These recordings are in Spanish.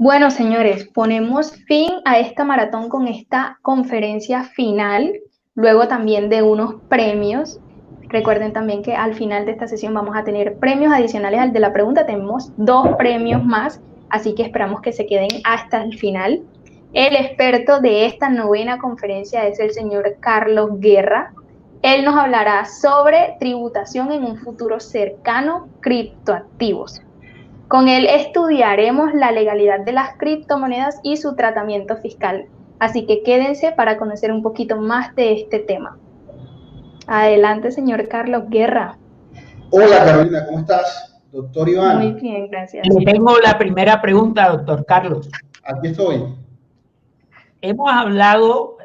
Bueno, señores, ponemos fin a esta maratón con esta conferencia final, luego también de unos premios. Recuerden también que al final de esta sesión vamos a tener premios adicionales al de la pregunta. Tenemos 2 premios más, así que esperamos que se queden hasta el final. El experto de esta novena conferencia es el señor Carlos Guerra. Él nos hablará sobre tributación en un futuro cercano, criptoactivos. Con él estudiaremos la legalidad de las criptomonedas y su tratamiento fiscal. Así que quédense para conocer un poquito más de este tema. Adelante, señor Carlos Guerra. Hola Carolina, ¿cómo estás? Doctor Iván. Muy bien, gracias. Le tengo la primera pregunta, doctor Carlos. Aquí estoy. Hemos hablado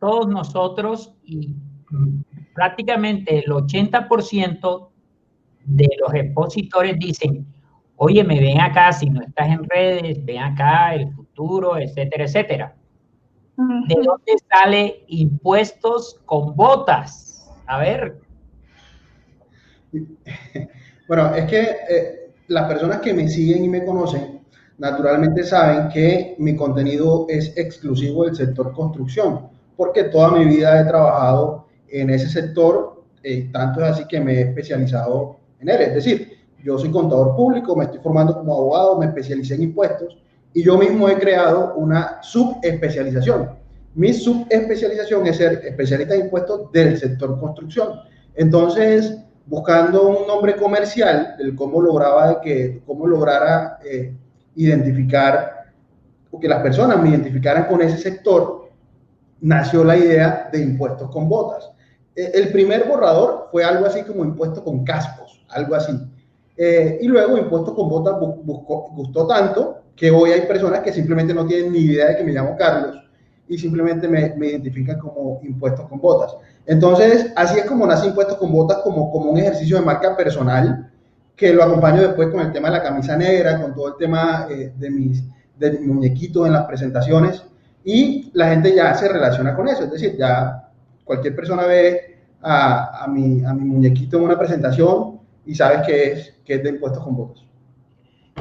todos nosotros y prácticamente el 80% de los expositores dicen, oye, me ven acá, si no estás en redes, ven acá, el futuro, etcétera, etcétera. ¿De dónde sale impuestos con botas? A ver. Bueno, es que las personas que me siguen y me conocen, naturalmente saben que mi contenido es exclusivo del sector construcción, porque toda mi vida he trabajado en ese sector, tanto es así que me he especializado en él. Es decir, yo soy contador público, me estoy formando como abogado, me especialicé en impuestos y yo mismo he creado una subespecialización. Mi subespecialización es ser especialista en impuestos del sector construcción. Entonces, buscando un nombre comercial del cómo lograra identificar, o que las personas me identificaran con ese sector, nació la idea de impuestos con botas. El primer borrador fue algo así como impuestos con cascos, algo así. Y luego impuestos con botas gustó tanto que hoy hay personas que simplemente no tienen ni idea de que me llamo Carlos y simplemente me identifican como impuestos con botas. Entonces, así es como nace Impuestos con Botas, como un ejercicio de marca personal, que lo acompaño después con el tema de la camisa negra, con todo el tema de mis muñequitos en las presentaciones, y la gente ya se relaciona con eso. Es decir, ya cualquier persona ve a mi muñequito en una presentación y sabes que es de Impuestos con Botas.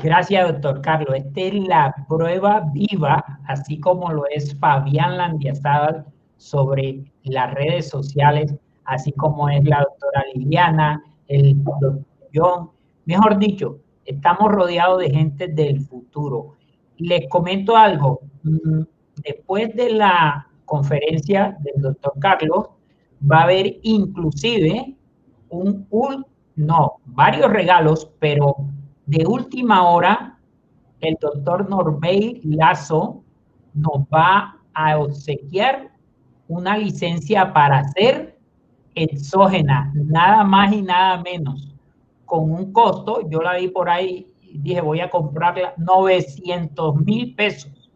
Gracias, doctor Carlos. Esta es la prueba viva, así como lo es Fabián Landiazábal sobre las redes sociales, así como es la doctora Liliana, el doctor John. Mejor dicho, estamos rodeados de gente del futuro. Les comento algo. Después de la conferencia del doctor Carlos, va a haber inclusive varios regalos, pero de última hora, el doctor Norbey Lazo nos va a obsequiar una licencia para hacer exógena, nada más y nada menos, con un costo, yo la vi por ahí y dije voy a comprarla, 900,000 pesos.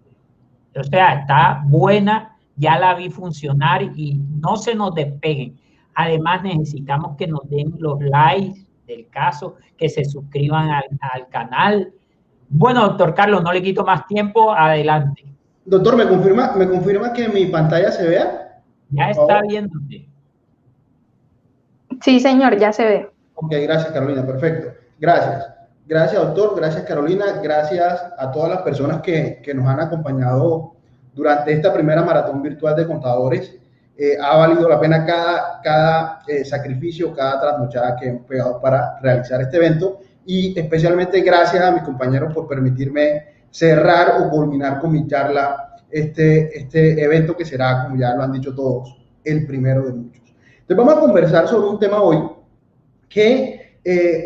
O sea, está buena, ya la vi funcionar y no se nos despeguen. Además necesitamos que nos den los likes del caso, que se suscriban al canal. Bueno, doctor Carlos, no le quito más tiempo, adelante. Doctor, ¿me confirma que mi pantalla se vea? Ya está viéndote. Sí, señor, ya se ve. Ok, gracias Carolina, perfecto. Gracias. Gracias doctor, gracias Carolina, gracias a todas las personas que nos han acompañado durante esta primera maratón virtual de contadores. Ha valido la pena cada sacrificio, cada trasnochada que hemos pegado para realizar este evento y especialmente gracias a mis compañeros por permitirme cerrar o culminar con mi charla este evento que será, como ya lo han dicho todos, el primero de muchos. Entonces vamos a conversar sobre un tema hoy que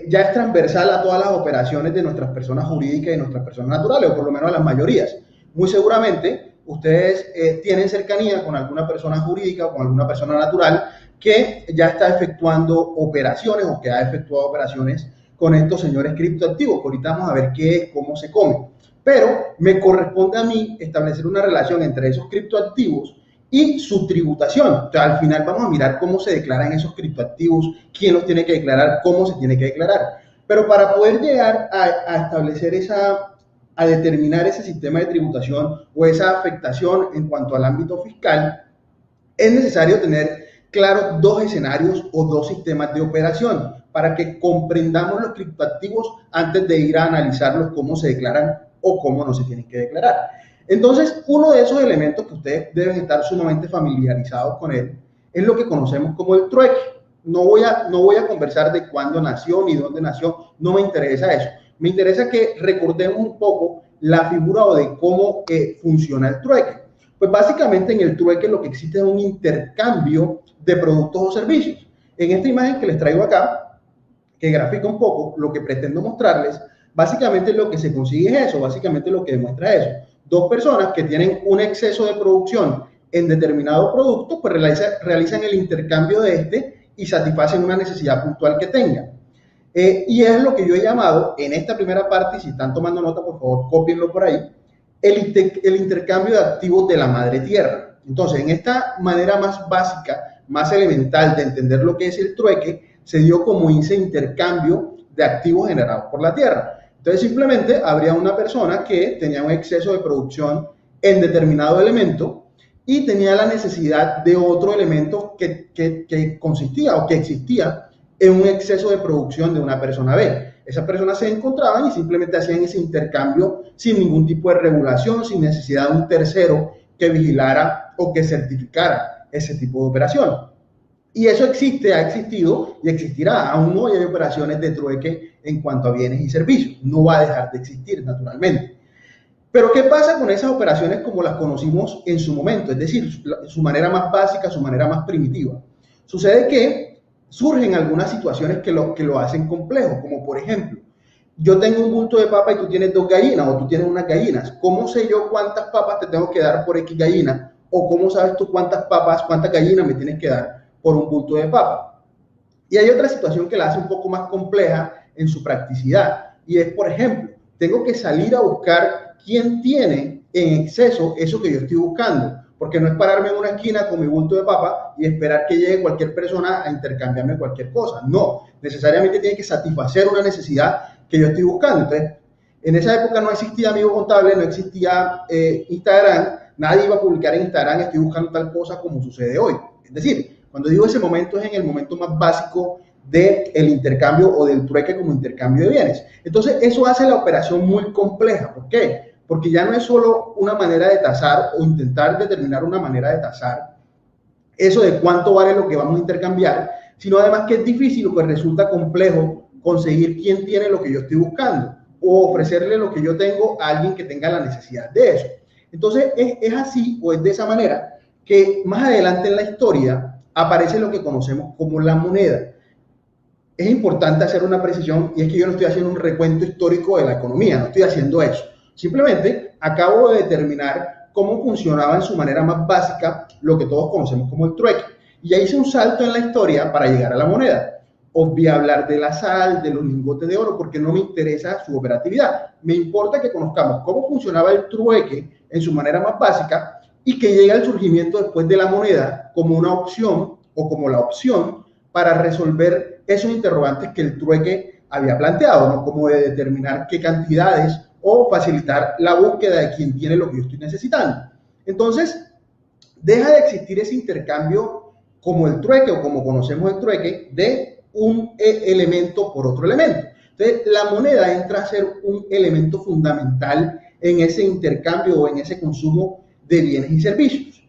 ya es transversal a todas las operaciones de nuestras personas jurídicas y nuestras personas naturales, o por lo menos a las mayorías. Muy seguramente ustedes tienen cercanía con alguna persona jurídica o con alguna persona natural que ya está efectuando operaciones o que ha efectuado operaciones con estos señores criptoactivos. Ahorita vamos a ver qué es, cómo se come. Pero me corresponde a mí establecer una relación entre esos criptoactivos y su tributación. O sea, al final vamos a mirar cómo se declaran esos criptoactivos, quién los tiene que declarar, cómo se tiene que declarar. Pero para poder llegar a establecer a determinar ese sistema de tributación o esa afectación en cuanto al ámbito fiscal, es necesario tener claros dos escenarios o dos sistemas de operación para que comprendamos los criptoactivos antes de ir a analizarlos, cómo se declaran o cómo no se tienen que declarar. Entonces, uno de esos elementos que ustedes deben estar sumamente familiarizados con él es lo que conocemos como el trueque. No voy a conversar de cuándo nació ni dónde nació, no me interesa eso. Me interesa que recordemos un poco la figura o de cómo funciona el trueque. Pues básicamente en el trueque lo que existe es un intercambio de productos o servicios. En esta imagen que les traigo acá, que grafica un poco lo que pretendo mostrarles, básicamente lo que se consigue es eso, básicamente lo que demuestra eso. Dos personas que tienen un exceso de producción en determinado producto, pues realizan el intercambio de este y satisfacen una necesidad puntual que tengan. Y es lo que yo he llamado en esta primera parte, y si están tomando nota, por favor, cópienlo por ahí, el intercambio de activos de la madre tierra. Entonces, en esta manera más básica, más elemental de entender lo que es el trueque, se dio como ese intercambio de activos generados por la tierra. Entonces, simplemente habría una persona que tenía un exceso de producción en determinado elemento y tenía la necesidad de otro elemento que consistía o que existía en un exceso de producción de una persona B. Esas personas se encontraban y simplemente hacían ese intercambio sin ningún tipo de regulación, sin necesidad de un tercero que vigilara o que certificara ese tipo de operación. Y eso existe, ha existido y existirá. Aún hoy hay operaciones de trueque en cuanto a bienes y servicios. No va a dejar de existir, naturalmente. Pero ¿qué pasa con esas operaciones como las conocimos en su momento? Es decir, su manera más básica, su manera más primitiva. Sucede que surgen algunas situaciones que lo hacen complejo, como por ejemplo, yo tengo un bulto de papa y tú tienes 2 gallinas o tú tienes unas gallinas. ¿Cómo sé yo cuántas papas te tengo que dar por X gallina? ¿O cómo sabes tú cuántas gallinas me tienes que dar por un bulto de papa? Y hay otra situación que la hace un poco más compleja en su practicidad, y es, por ejemplo, tengo que salir a buscar quién tiene en exceso eso que yo estoy buscando, porque no es pararme en una esquina con mi bulto de papa y esperar que llegue cualquier persona a intercambiarme cualquier cosa. No, necesariamente tiene que satisfacer una necesidad que yo estoy buscando. Entonces, en esa época no existía Amigo Contable, no existía Instagram, nadie iba a publicar en Instagram, estoy buscando tal cosa como sucede hoy. Es decir, cuando digo ese momento es en el momento más básico del intercambio o del trueque como intercambio de bienes. Entonces, eso hace la operación muy compleja. ¿Por qué? Porque ya no es solo una manera de tasar o intentar determinar una manera de tasar eso de cuánto vale lo que vamos a intercambiar, sino además que es difícil o que resulta complejo conseguir quién tiene lo que yo estoy buscando o ofrecerle lo que yo tengo a alguien que tenga la necesidad de eso. Entonces, es así o es de esa manera que más adelante en la historia aparece lo que conocemos como la moneda. Es importante hacer una precisión, y es que yo no estoy haciendo un recuento histórico de la economía, no estoy haciendo eso. Simplemente acabo de determinar cómo funcionaba en su manera más básica lo que todos conocemos como el trueque. Y ya hice un salto en la historia para llegar a la moneda. Obvié hablar de la sal, de los lingotes de oro, porque no me interesa su operatividad. Me importa que conozcamos cómo funcionaba el trueque en su manera más básica y que llegue al surgimiento después de la moneda como una opción o como la opción para resolver esos interrogantes que el trueque había planteado, ¿no? Como de determinar qué cantidades o facilitar la búsqueda de quién tiene lo que yo estoy necesitando. Entonces, deja de existir ese intercambio como el trueque o como conocemos el trueque de un elemento por otro elemento. Entonces, la moneda entra a ser un elemento fundamental en ese intercambio o en ese consumo de bienes y servicios.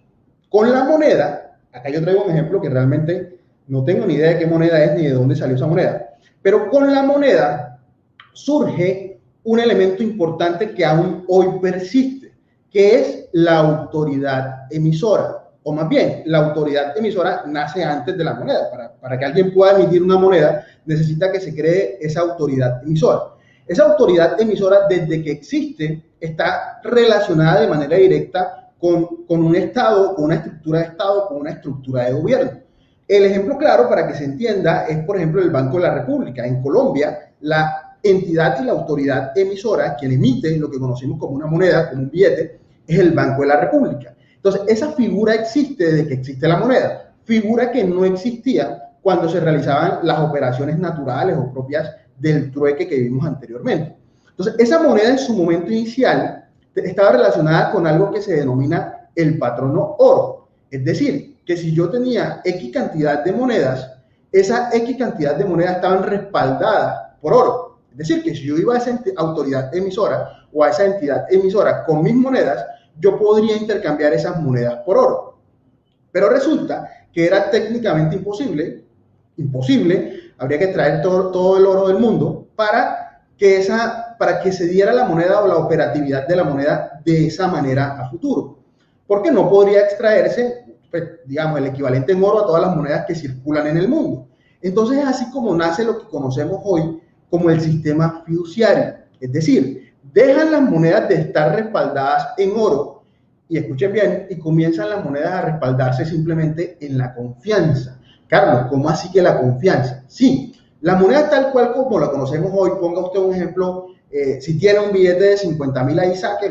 Con la moneda, acá yo traigo un ejemplo que realmente no tengo ni idea de qué moneda es ni de dónde salió esa moneda, pero con la moneda surge un elemento importante que aún hoy persiste, que es la autoridad emisora, o más bien, la autoridad emisora nace antes de la moneda. Para que alguien pueda emitir una moneda, necesita que se cree esa autoridad emisora. Esa autoridad emisora, desde que existe, está relacionada de manera directa con un Estado, con una estructura de Estado, con una estructura de gobierno. El ejemplo claro, para que se entienda, es, por ejemplo, el Banco de la República. En Colombia, la entidad y la autoridad emisora, quien emite lo que conocemos como una moneda, como un billete, es el Banco de la República. Entonces, esa figura existe desde que existe la moneda, figura que no existía cuando se realizaban las operaciones naturales o propias del trueque que vimos anteriormente. Entonces, esa moneda en su momento inicial estaba relacionada con algo que se denomina el patrono oro. Es decir, que si yo tenía X cantidad de monedas, esa X cantidad de monedas estaban respaldadas por oro. Es decir, que si yo iba a esa autoridad emisora o a esa entidad emisora con mis monedas, yo podría intercambiar esas monedas por oro. Pero resulta que era técnicamente imposible, habría que traer todo el oro del mundo para que se diera la moneda o la operatividad de la moneda de esa manera a futuro. Porque no podría extraerse, pues, digamos, el equivalente en oro a todas las monedas que circulan en el mundo. Entonces es así como nace lo que conocemos hoy como el sistema fiduciario. Es decir, dejan las monedas de estar respaldadas en oro, y escuchen bien, y comienzan las monedas a respaldarse simplemente en la confianza. Carlos, ¿cómo así que la confianza? Sí, la moneda tal cual como la conocemos hoy, ponga usted un ejemplo, si tiene un billete de 50.000 ahí, saque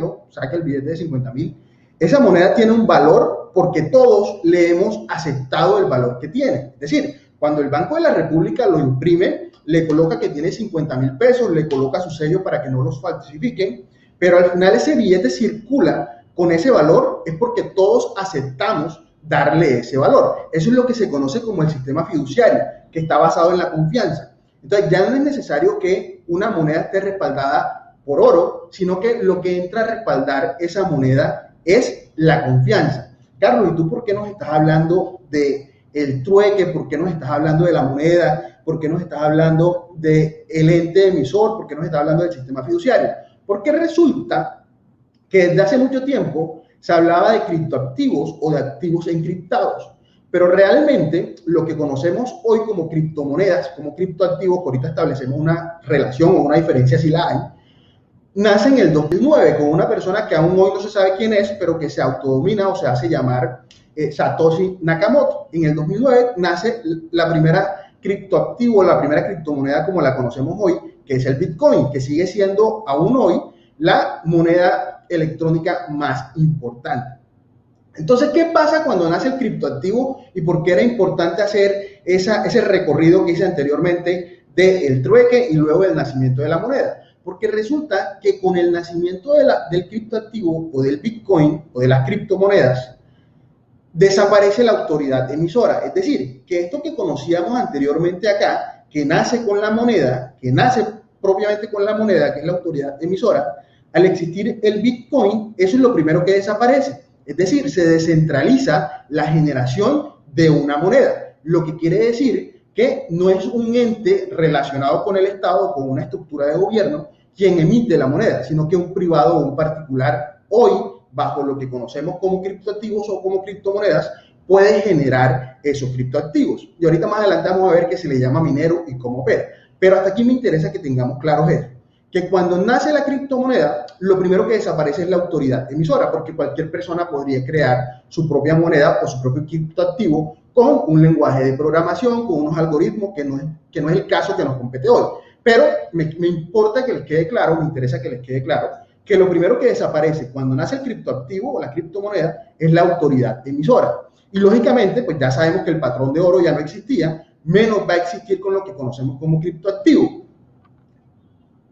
el billete de 50.000. Esa moneda tiene un valor porque todos le hemos aceptado el valor que tiene. Es decir, cuando el Banco de la República lo imprime, le coloca que tiene 50.000 pesos, le coloca su sello para que no los falsifiquen, pero al final ese billete circula con ese valor, es porque todos aceptamos darle ese valor. Eso es lo que se conoce como el sistema fiduciario, que está basado en la confianza. Entonces ya no es necesario que una moneda esté respaldada por oro, sino que lo que entra a respaldar esa moneda es la confianza. Carlos, ¿y tú por qué nos estás hablando del trueque? ¿Por qué nos estás hablando de la moneda? ¿Por qué nos estás hablando del ente emisor? ¿Por qué nos estás hablando del sistema fiduciario? Porque resulta que desde hace mucho tiempo se hablaba de criptoactivos o de activos encriptados, pero realmente lo que conocemos hoy como criptomonedas, como criptoactivos, que ahorita establecemos una relación o una diferencia si la hay, nace en el 2009 con una persona que aún hoy no se sabe quién es, pero que se autodomina o se hace llamar Satoshi Nakamoto. En el 2009 nace la primera criptoactivo, la primera criptomoneda como la conocemos hoy, que es el Bitcoin, que sigue siendo aún hoy la moneda electrónica más importante. Entonces, ¿qué pasa cuando nace el criptoactivo y por qué era importante hacer ese recorrido que hice anteriormente del trueque y luego del nacimiento de la moneda? Porque resulta que con el nacimiento del criptoactivo o del Bitcoin o de las criptomonedas, desaparece la autoridad emisora. Es decir, que esto que conocíamos anteriormente acá, que nace con la moneda, que nace propiamente con la moneda, que es la autoridad emisora, al existir el Bitcoin, eso es lo primero que desaparece. Es decir, se descentraliza la generación de una moneda, lo que quiere decir que no es un ente relacionado con el Estado o con una estructura de gobierno quien emite la moneda, sino que un privado o un particular hoy, bajo lo que conocemos como criptoactivos o como criptomonedas, puede generar esos criptoactivos. Y ahorita más adelante vamos a ver qué se le llama minero y cómo opera. Pero hasta aquí me interesa que tengamos claros esto, que cuando nace la criptomoneda, lo primero que desaparece es la autoridad emisora, porque cualquier persona podría crear su propia moneda o su propio criptoactivo con un lenguaje de programación, con unos algoritmos que no es el caso que nos compete hoy. Pero me importa que les quede claro, me interesa que les quede claro, que lo primero que desaparece cuando nace el criptoactivo o la criptomoneda es la autoridad emisora. Y lógicamente, pues ya sabemos que el patrón de oro ya no existía, menos va a existir con lo que conocemos como criptoactivo.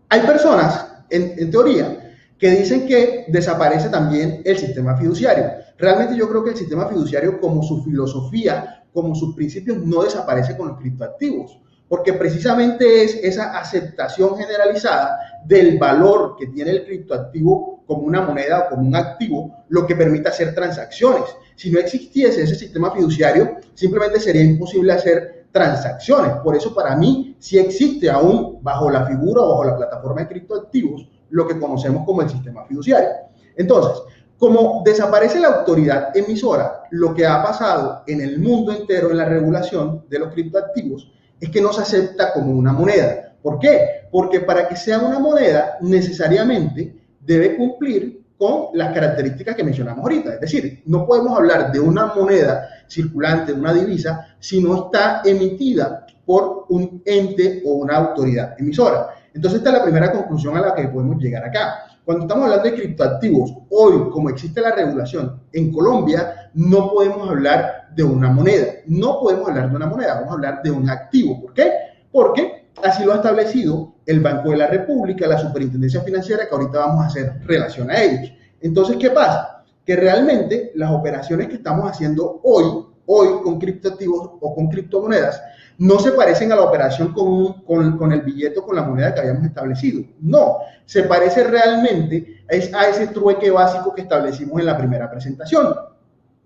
Hay personas, en teoría, que dicen que desaparece también el sistema fiduciario. Realmente yo creo que el sistema fiduciario, como su filosofía, como sus principios, no desaparece con los criptoactivos, porque precisamente es esa aceptación generalizada del valor que tiene el criptoactivo como una moneda o como un activo, lo que permite hacer transacciones. Si no existiese ese sistema fiduciario, simplemente sería imposible hacer transacciones. Por eso para mí sí existe aún bajo la figura o bajo la plataforma de criptoactivos lo que conocemos como el sistema fiduciario. Entonces, como desaparece la autoridad emisora, lo que ha pasado en el mundo entero en la regulación de los criptoactivos es que no se acepta como una moneda. ¿Por qué? Porque para que sea una moneda necesariamente debe cumplir con las características que mencionamos ahorita. Es decir, no podemos hablar de una moneda circulante, una divisa, si no está emitida por un ente o una autoridad emisora. Entonces, esta es la primera conclusión a la que podemos llegar acá. Cuando estamos hablando de criptoactivos, hoy, como existe la regulación en Colombia, no podemos hablar de una moneda. No podemos hablar de una moneda, vamos a hablar de un activo. ¿Por qué? Porque así lo ha establecido el Banco de la República, la Superintendencia Financiera, que ahorita vamos a hacer relación a ellos. Entonces, ¿qué pasa? Que realmente las operaciones que estamos haciendo hoy hoy con criptoactivos o con criptomonedas no se parecen a la operación con el billete o con la moneda que habíamos establecido. No, se parece realmente a ese trueque básico que establecimos en la primera presentación.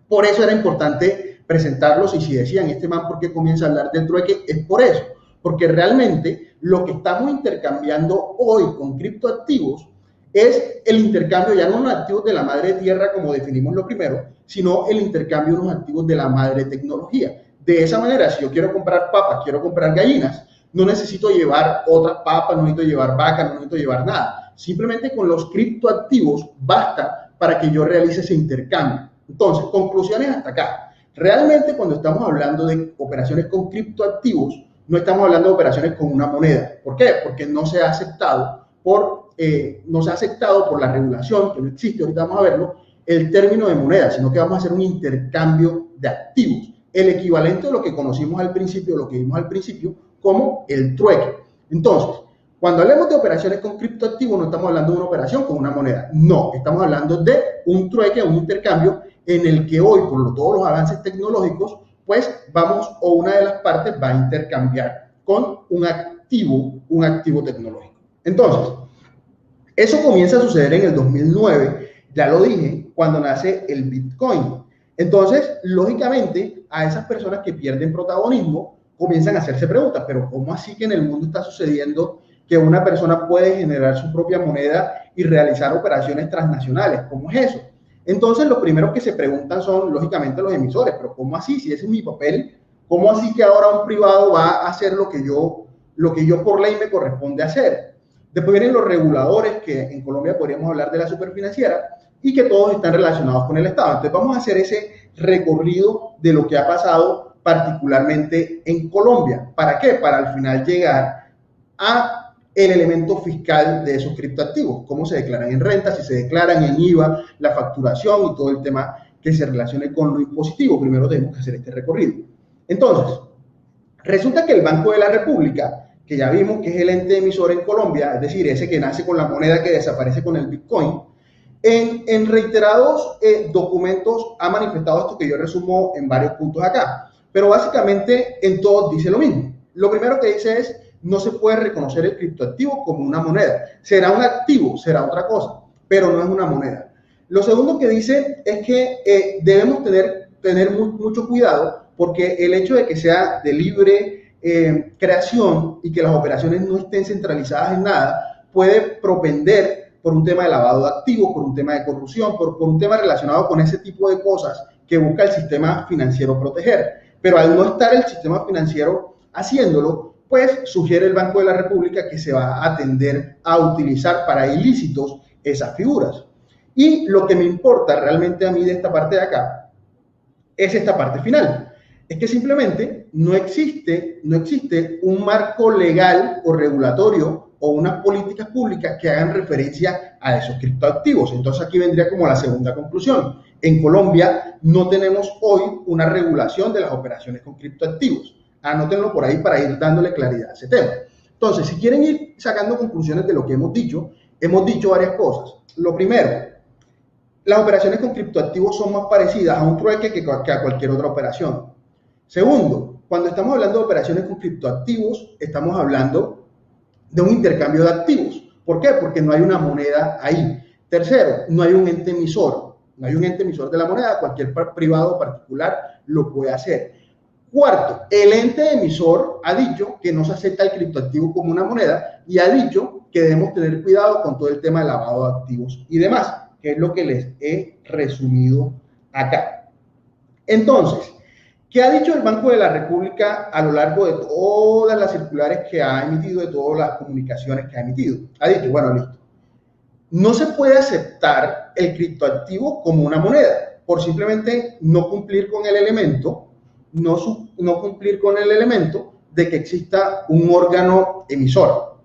Por eso era importante presentarlos, y si decían, este man, ¿por qué comienza a hablar del trueque? Es por eso, porque realmente lo que estamos intercambiando hoy con criptoactivos es el intercambio ya no unos activos de la madre tierra, como definimos lo primero, sino el intercambio de unos activos de la madre tecnología. De esa manera, si yo quiero comprar papas, quiero comprar gallinas, no necesito llevar otras papas, no necesito llevar vacas, no necesito llevar nada. Simplemente con los criptoactivos basta para que yo realice ese intercambio. Entonces, conclusiones hasta acá. Realmente cuando estamos hablando de operaciones con criptoactivos, no estamos hablando de operaciones con una moneda. ¿Por qué? Porque no se ha aceptado por la regulación, que no existe, ahorita vamos a verlo, el término de moneda, sino que vamos a hacer un intercambio de activos. El equivalente de lo que conocimos al principio, lo que vimos al principio, como el trueque. Entonces, cuando hablemos de operaciones con criptoactivos, no estamos hablando de una operación con una moneda. No, estamos hablando de un trueque, un intercambio en el que hoy, por todos los avances tecnológicos, pues vamos, o una de las partes va a intercambiar con un activo tecnológico. Entonces, eso comienza a suceder en el 2009, ya lo dije, cuando nace el Bitcoin. Entonces, lógicamente, a esas personas que pierden protagonismo comienzan a hacerse preguntas, pero ¿cómo así que en el mundo está sucediendo que una persona puede generar su propia moneda y realizar operaciones transnacionales? ¿Cómo es eso? Entonces, los primeros que se preguntan son, lógicamente, los emisores, pero ¿cómo así? Si ese es mi papel, ¿cómo así que ahora un privado va a hacer lo que yo por ley me corresponde hacer? Después vienen los reguladores, que en Colombia podríamos hablar de la superfinanciera, y que todos están relacionados con el Estado. Entonces vamos a hacer ese recorrido de lo que ha pasado particularmente en Colombia. ¿Para qué? Para al final llegar a el elemento fiscal de esos criptoactivos, cómo se declaran en renta, si se declaran en IVA, la facturación y todo el tema que se relacione con lo impositivo. Primero tenemos que hacer este recorrido. Entonces, resulta que el Banco de la República, que ya vimos que es el ente emisor en Colombia, es decir, ese que nace con la moneda que desaparece con el Bitcoin, en reiterados documentos ha manifestado esto que yo resumo en varios puntos acá, pero básicamente en todos dice lo mismo. Lo primero que dice es, no se puede reconocer el criptoactivo como una moneda. Será un activo, será otra cosa, pero no es una moneda. Lo segundo que dice es que debemos tener mucho cuidado, porque el hecho de que sea de libre creación y que las operaciones no estén centralizadas en nada, puede propender por un tema de lavado de activos, por un tema de corrupción, por un tema relacionado con ese tipo de cosas que busca el sistema financiero proteger. Pero al no estar el sistema financiero haciéndolo, pues sugiere el Banco de la República que se va a tender a utilizar para ilícitos esas figuras. Y lo que me importa realmente a mí de esta parte de acá es esta parte final. Es que simplemente no existe un marco legal o regulatorio o unas políticas públicas que hagan referencia a esos criptoactivos. Entonces aquí vendría como la segunda conclusión. En Colombia no tenemos hoy una regulación de las operaciones con criptoactivos. Anótenlo por ahí para ir dándole claridad a ese tema. Entonces, si quieren ir sacando conclusiones de lo que hemos dicho varias cosas. Lo primero, las operaciones con criptoactivos son más parecidas a un trueque que a cualquier otra operación. Segundo, cuando estamos hablando de operaciones con criptoactivos, estamos hablando de un intercambio de activos. ¿Por qué? Porque no hay una moneda ahí. Tercero, no hay un ente emisor. No hay un ente emisor de la moneda. Cualquier privado particular lo puede hacer. Cuarto, el ente emisor ha dicho que no se acepta el criptoactivo como una moneda y ha dicho que debemos tener cuidado con todo el tema de lavado de activos y demás, que es lo que les he resumido acá. Entonces, ¿qué ha dicho el Banco de la República a lo largo de todas las circulares que ha emitido, de todas las comunicaciones que ha emitido? Ha dicho, bueno, listo. No se puede aceptar el criptoactivo como una moneda por simplemente no cumplir con el elemento, no cumplir con el elemento de que exista un órgano emisor.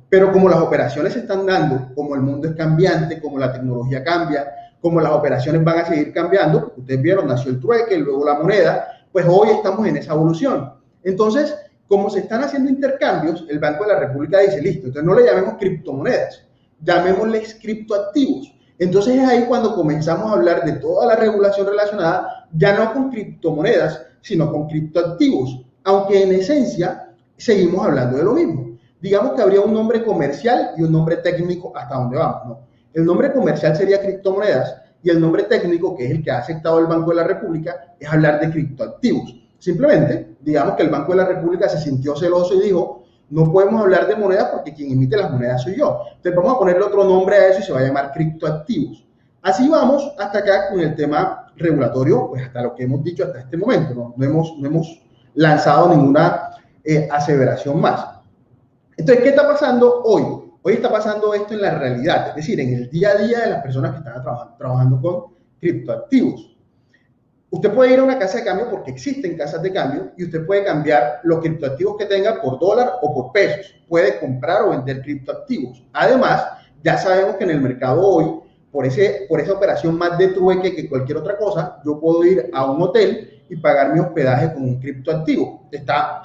Pero como las operaciones se están dando, como el mundo es cambiante, como la tecnología cambia, como las operaciones van a seguir cambiando, ustedes vieron, nació el trueque, luego la moneda, pues hoy estamos en esa evolución. Entonces, como se están haciendo intercambios, el Banco de la República dice, listo, entonces no le llamemos criptomonedas, llamémosles criptoactivos. Entonces es ahí cuando comenzamos a hablar de toda la regulación relacionada, ya no con criptomonedas, sino con criptoactivos, aunque en esencia seguimos hablando de lo mismo. Digamos que habría un nombre comercial y un nombre técnico hasta donde vamos, ¿no? El nombre comercial sería criptomonedas y el nombre técnico, que es el que ha aceptado el Banco de la República, es hablar de criptoactivos. Simplemente, digamos que el Banco de la República se sintió celoso y dijo, no podemos hablar de monedas porque quien emite las monedas soy yo. Entonces vamos a ponerle otro nombre a eso y se va a llamar criptoactivos. Así vamos hasta acá con el tema regulatorio, pues hasta lo que hemos dicho hasta este momento. No hemos lanzado ninguna aseveración más. Entonces, ¿qué está pasando hoy? Hoy está pasando esto en la realidad, es decir, en el día a día de las personas que están trabajando con criptoactivos. Usted puede ir a una casa de cambio porque existen casas de cambio y usted puede cambiar los criptoactivos que tenga por dólar o por pesos. Puede comprar o vender criptoactivos. Además, ya sabemos que en el mercado hoy, por esa operación más de trueque que cualquier otra cosa, yo puedo ir a un hotel y pagar mi hospedaje con un criptoactivo. Esta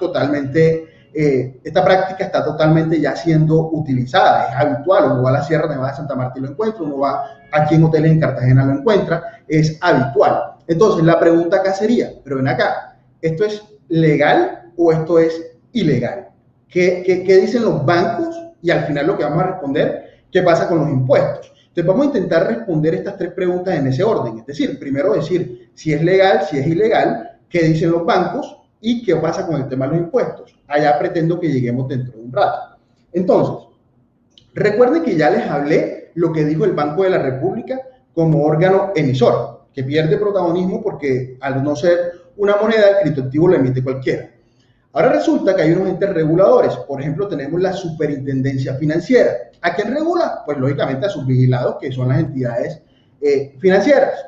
práctica está totalmente ya siendo utilizada, es habitual. Uno va a la Sierra Nevada de Santa Marta y lo encuentra, uno va aquí en hoteles en Cartagena lo encuentra, es habitual. Entonces, la pregunta acá sería, pero ven acá, ¿esto es legal o esto es ilegal? ¿Qué dicen los bancos? Y al final lo que vamos a responder, ¿qué pasa con los impuestos? Entonces, vamos a intentar responder estas tres preguntas en ese orden. Es decir, primero decir si es legal, si es ilegal, qué dicen los bancos y qué pasa con el tema de los impuestos. Allá pretendo que lleguemos dentro de un rato. Entonces, recuerden que ya les hablé lo que dijo el Banco de la República como órgano emisor, que pierde protagonismo porque al no ser una moneda, el criptoactivo lo emite cualquiera. Ahora resulta que hay unos entes reguladores. Por ejemplo, tenemos la Superintendencia Financiera. ¿A quién regula? Pues lógicamente a sus vigilados, que son las entidades financieras.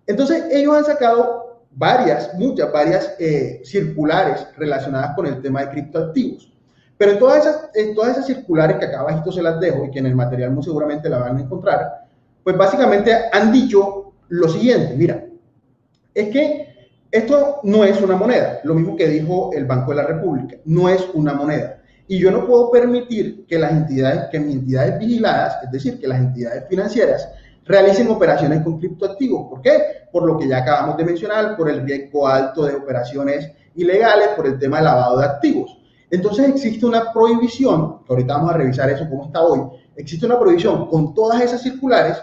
Entonces, ellos han sacado varias circulares relacionadas con el tema de criptoactivos. Pero en todas esas circulares que acá abajito se las dejo y que en el material muy seguramente la van a encontrar, pues básicamente han dicho lo siguiente, mira, es que esto no es una moneda, lo mismo que dijo el Banco de la República, no es una moneda. Y yo no puedo permitir que mis entidades vigiladas, es decir, que las entidades financieras, realicen operaciones con criptoactivos. ¿Por qué? Por lo que ya acabamos de mencionar, por el riesgo alto de operaciones ilegales, por el tema de lavado de activos. Entonces existe una prohibición, que ahorita vamos a revisar eso cómo está hoy, existe una prohibición con todas esas circulares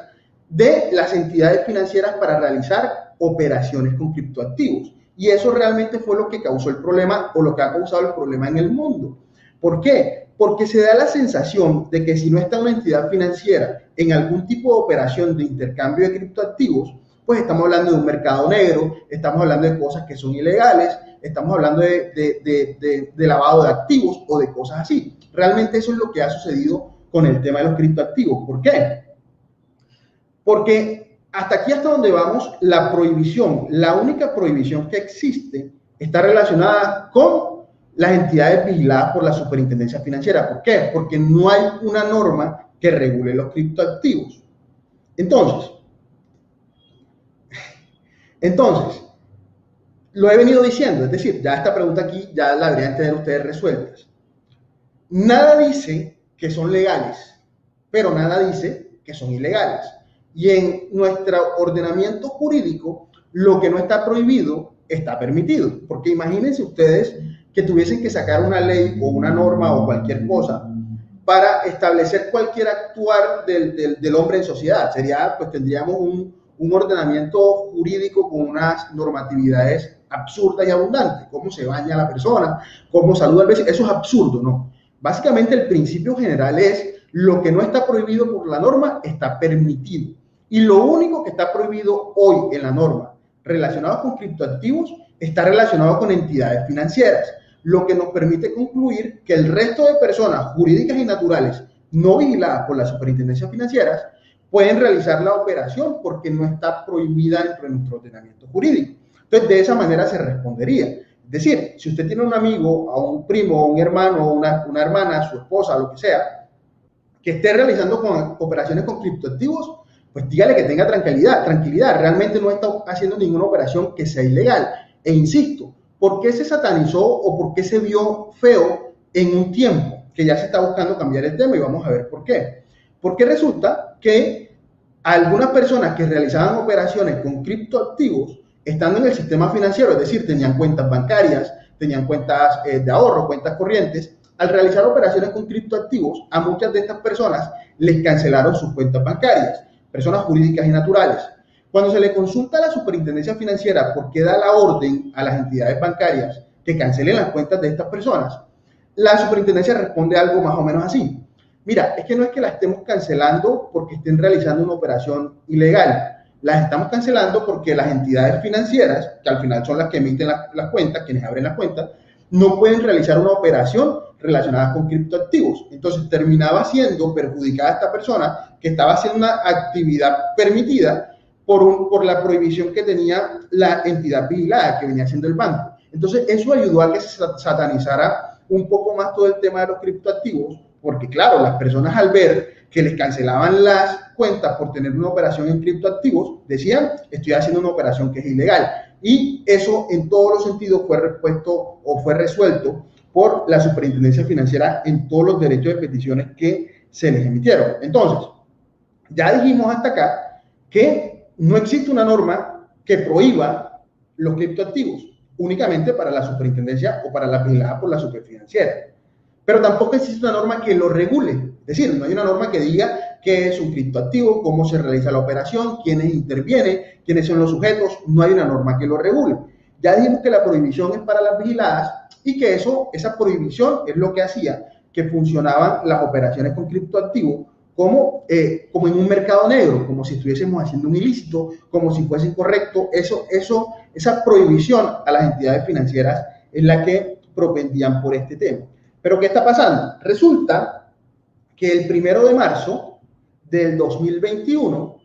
de las entidades financieras para realizar operaciones con criptoactivos. Y eso realmente fue lo que causó el problema o lo que ha causado el problema en el mundo. ¿Por qué? Porque se da la sensación de que si no está una entidad financiera en algún tipo de operación de intercambio de criptoactivos, pues estamos hablando de un mercado negro, estamos hablando de cosas que son ilegales, estamos hablando de lavado de activos o de cosas así. Realmente eso es lo que ha sucedido con el tema de los criptoactivos. ¿Por qué? Porque hasta aquí, hasta donde vamos, la prohibición, la única prohibición que existe está relacionada con las entidades vigiladas por la Superintendencia Financiera. ¿Por qué? Porque no hay una norma que regule los criptoactivos. Entonces, lo he venido diciendo, es decir, ya esta pregunta aquí ya la deberían tener ustedes resueltas. Nada dice que son legales, pero nada dice que son ilegales. Y en nuestro ordenamiento jurídico, lo que no está prohibido está permitido. Porque imagínense ustedes que tuviesen que sacar una ley o una norma o cualquier cosa para establecer cualquier actuar del hombre en sociedad. Tendríamos un ordenamiento jurídico con unas normatividades absurdas y abundantes. Cómo se baña la persona, cómo saluda al vecino. Eso es absurdo, ¿no? Básicamente el principio general es lo que no está prohibido por la norma está permitido. Y lo único que está prohibido hoy en la norma relacionado con criptoactivos está relacionado con entidades financieras, lo que nos permite concluir que el resto de personas jurídicas y naturales no vigiladas por las superintendencias financieras pueden realizar la operación porque no está prohibida dentro de nuestro ordenamiento jurídico. Entonces, de esa manera se respondería. Es decir, si usted tiene un amigo, a un primo, a un hermano, una hermana, a su esposa, lo que sea, que esté realizando operaciones con criptoactivos, pues dígale que tenga tranquilidad. Realmente no está haciendo ninguna operación que sea ilegal. E insisto, ¿por qué se satanizó o por qué se vio feo en un tiempo que ya se está buscando cambiar el tema? Y vamos a ver por qué. Porque resulta que algunas personas que realizaban operaciones con criptoactivos, estando en el sistema financiero, es decir, tenían cuentas bancarias, tenían cuentas de ahorro, cuentas corrientes, al realizar operaciones con criptoactivos, a muchas de estas personas les cancelaron sus cuentas bancarias, personas jurídicas y naturales. Cuando se le consulta a la Superintendencia Financiera por qué da la orden a las entidades bancarias que cancelen las cuentas de estas personas, la Superintendencia responde algo más o menos así. Mira, es que no es que la estemos cancelando porque estén realizando una operación ilegal. Las estamos cancelando porque las entidades financieras, que al final son las que emiten las cuentas, quienes abren las cuentas, no pueden realizar una operación relacionada con criptoactivos. Entonces terminaba siendo perjudicada esta persona que estaba haciendo una actividad permitida por la prohibición que tenía la entidad vigilada, que venía siendo el banco. Entonces eso ayudó a que se satanizara un poco más todo el tema de los criptoactivos, porque claro, las personas al ver que les cancelaban las cuentas por tener una operación en criptoactivos, decían, estoy haciendo una operación que es ilegal. Y eso en todos los sentidos fue repuesto o fue resuelto por la Superintendencia Financiera en todos los derechos de peticiones que se les emitieron. Entonces, ya dijimos hasta acá que no existe una norma que prohíba los criptoactivos, únicamente para la superintendencia o para la vigilada por la superfinanciera. Pero tampoco existe una norma que lo regule. Es decir, no hay una norma que diga qué es un criptoactivo, cómo se realiza la operación, quiénes intervienen, quiénes son los sujetos. No hay una norma que lo regule. Ya dijimos que la prohibición es para las vigiladas y que esa prohibición es lo que hacía que funcionaban las operaciones con criptoactivos como en un mercado negro, como si estuviésemos haciendo un ilícito, como si fuese incorrecto. Esa prohibición a las entidades financieras es la que propendían por este tema. Pero ¿qué está pasando? Resulta que el 1 de marzo del 2021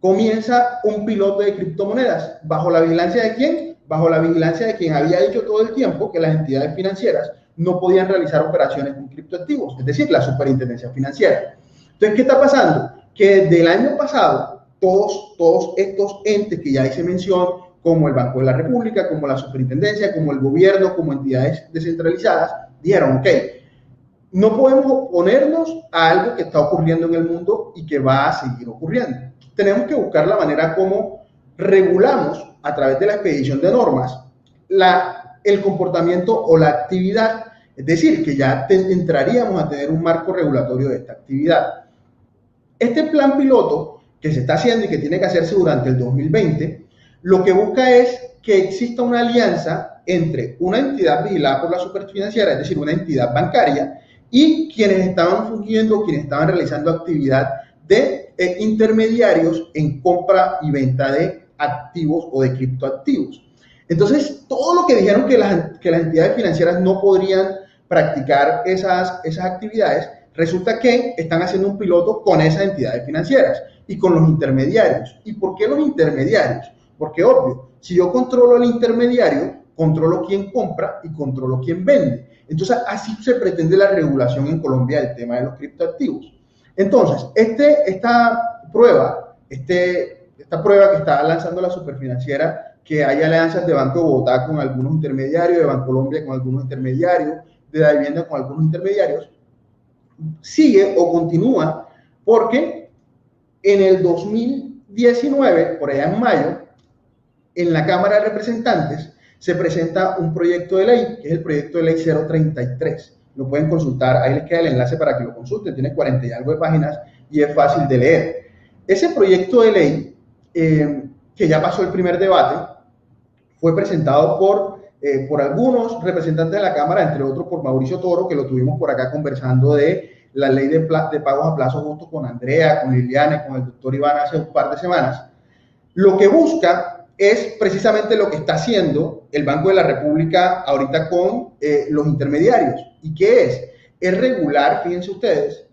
comienza un piloto de criptomonedas. ¿Bajo la vigilancia de quién? Bajo la vigilancia de quien había dicho todo el tiempo que las entidades financieras no podían realizar operaciones con criptoactivos, es decir, la Superintendencia Financiera. Entonces, ¿qué está pasando? Que desde el año pasado, todos estos entes que ya hice mención, como el Banco de la República, como la Superintendencia, como el gobierno, como entidades descentralizadas, dijeron, ok, no podemos oponernos a algo que está ocurriendo en el mundo y que va a seguir ocurriendo. Tenemos que buscar la manera como regulamos a través de la expedición de normas el comportamiento o la actividad, es decir, que ya entraríamos a tener un marco regulatorio de esta actividad. Este plan piloto que se está haciendo y que tiene que hacerse durante el 2020, lo que busca es que exista una alianza entre una entidad vigilada por la superfinanciera, es decir, una entidad bancaria, y quienes estaban fungiendo, quienes estaban realizando actividad de intermediarios en compra y venta de activos o de criptoactivos. Entonces, todo lo que dijeron que las entidades financieras no podrían practicar esas actividades, resulta que están haciendo un piloto con esas entidades financieras y con los intermediarios. ¿Y por qué los intermediarios? Porque, obvio, si yo controlo el intermediario, controlo quién compra y controlo quién vende. Entonces, así se pretende la regulación en Colombia del tema de los criptoactivos. Entonces, esta prueba que está lanzando la Superfinanciera, que hay alianzas de Banco de Bogotá con algunos intermediarios, de Bancolombia con algunos intermediarios, de la vivienda con algunos intermediarios, sigue o continúa porque en el 2019, por allá en mayo, en la Cámara de Representantes se presenta un proyecto de ley, que es el proyecto de ley 033. Lo pueden consultar, ahí les queda el enlace para que lo consulten, tiene 40 y algo de páginas y es fácil de leer. Ese proyecto de ley, que ya pasó el primer debate, fue presentado por algunos representantes de la Cámara, entre otros por Mauricio Toro, que lo tuvimos por acá conversando de la ley de pagos a plazo justo con Andrea, con Liliana, con el doctor Iván hace un par de semanas. Lo que busca es precisamente lo que está haciendo el Banco de la República ahorita con los intermediarios. ¿Y qué es? Es regular, fíjense ustedes,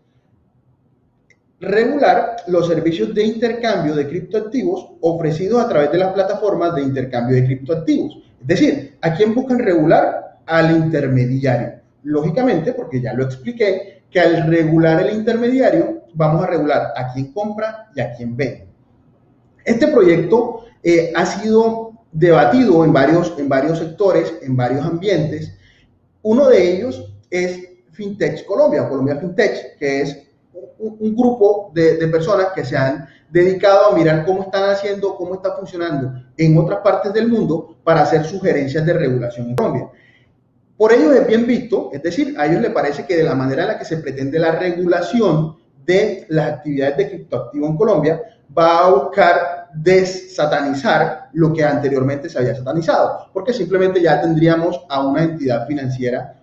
regular los servicios de intercambio de criptoactivos ofrecidos a través de las plataformas de intercambio de criptoactivos. Es decir, ¿a quién buscan regular? Al intermediario. Lógicamente, porque ya lo expliqué, que al regular el intermediario, vamos a regular a quién compra y a quién vende. Este proyecto ha sido debatido en varios sectores, en varios ambientes. Uno de ellos es Fintech Colombia, Colombia Fintech, que es un grupo de personas que se han dedicado a mirar cómo están haciendo, cómo está funcionando en otras partes del mundo para hacer sugerencias de regulación en Colombia. Por ello es bien visto, es decir, a ellos les parece que de la manera en la que se pretende la regulación de las actividades de criptoactivo en Colombia va a buscar desatanizar lo que anteriormente se había satanizado, porque simplemente ya tendríamos a una entidad financiera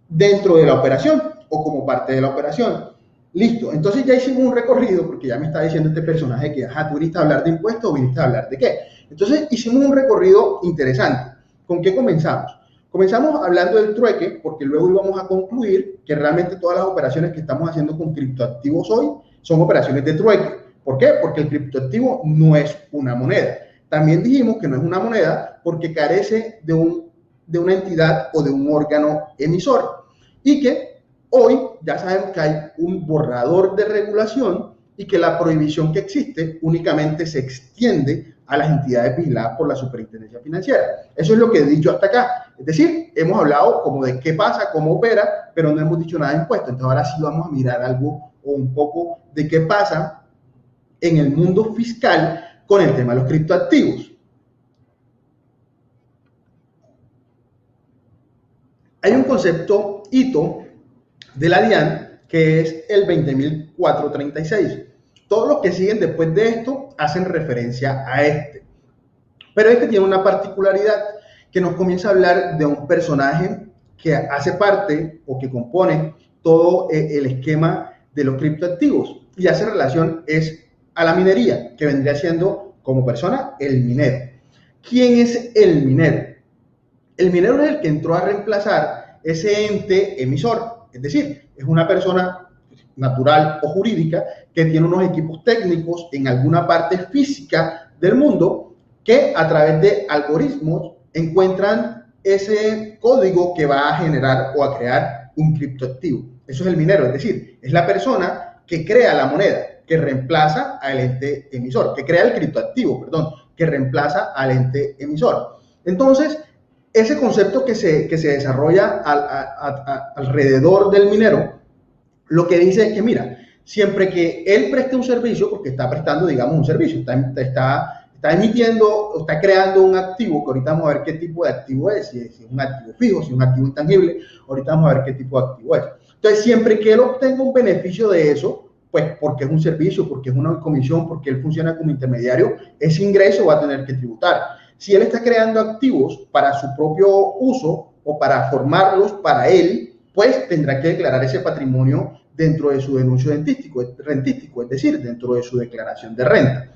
dentro de la operación o como parte de la operación. Listo, entonces ya hicimos un recorrido, porque ya me está diciendo este personaje que, ajá, ¿tú viniste a hablar de impuestos o viniste a hablar de qué? Entonces hicimos un recorrido interesante. ¿Con qué comenzamos? Comenzamos hablando del trueque, porque luego íbamos a concluir que realmente todas las operaciones que estamos haciendo con criptoactivos hoy son operaciones de trueque. ¿Por qué? Porque el criptoactivo no es una moneda. También dijimos que no es una moneda porque carece de una entidad o de un órgano emisor. Y que hoy ya sabemos que hay un borrador de regulación y que la prohibición que existe únicamente se extiende a las entidades vigiladas por la Superintendencia Financiera. Eso es lo que he dicho hasta acá. Es decir, hemos hablado como de qué pasa, cómo opera, pero no hemos dicho nada de impuestos. Entonces ahora sí vamos a mirar algo o un poco de qué pasa en el mundo fiscal con el tema de los criptoactivos. Hay un concepto hito de la DIAN que es el 20.436. Todos los que siguen después de esto hacen referencia a este. Pero este tiene una particularidad que nos comienza a hablar de un personaje que hace parte o que compone todo el esquema de los criptoactivos y hace relación a la minería, que vendría siendo como persona el minero. ¿Quién es el minero? El minero es el que entró a reemplazar ese ente emisor, es decir, es una persona natural o jurídica que tiene unos equipos técnicos en alguna parte física del mundo que a través de algoritmos encuentran ese código que va a generar o a crear un criptoactivo. Eso es el minero, es decir, es la persona que crea la moneda, que reemplaza al ente emisor, que crea el criptoactivo, perdón, que reemplaza al ente emisor. Entonces, ese concepto que se desarrolla alrededor del minero, lo que dice es que, mira, siempre que él preste un servicio, porque está prestando, digamos, un servicio, está emitiendo, está creando un activo, que ahorita vamos a ver qué tipo de activo es, si es un activo fijo, si es un activo intangible, ahorita vamos a ver qué tipo de activo es. Entonces, siempre que él obtenga un beneficio de eso, pues porque es un servicio, porque es una comisión, porque él funciona como intermediario, ese ingreso va a tener que tributar. Si él está creando activos para su propio uso o para formarlos para él, pues tendrá que declarar ese patrimonio dentro de su denuncio rentístico, es decir, dentro de su declaración de renta.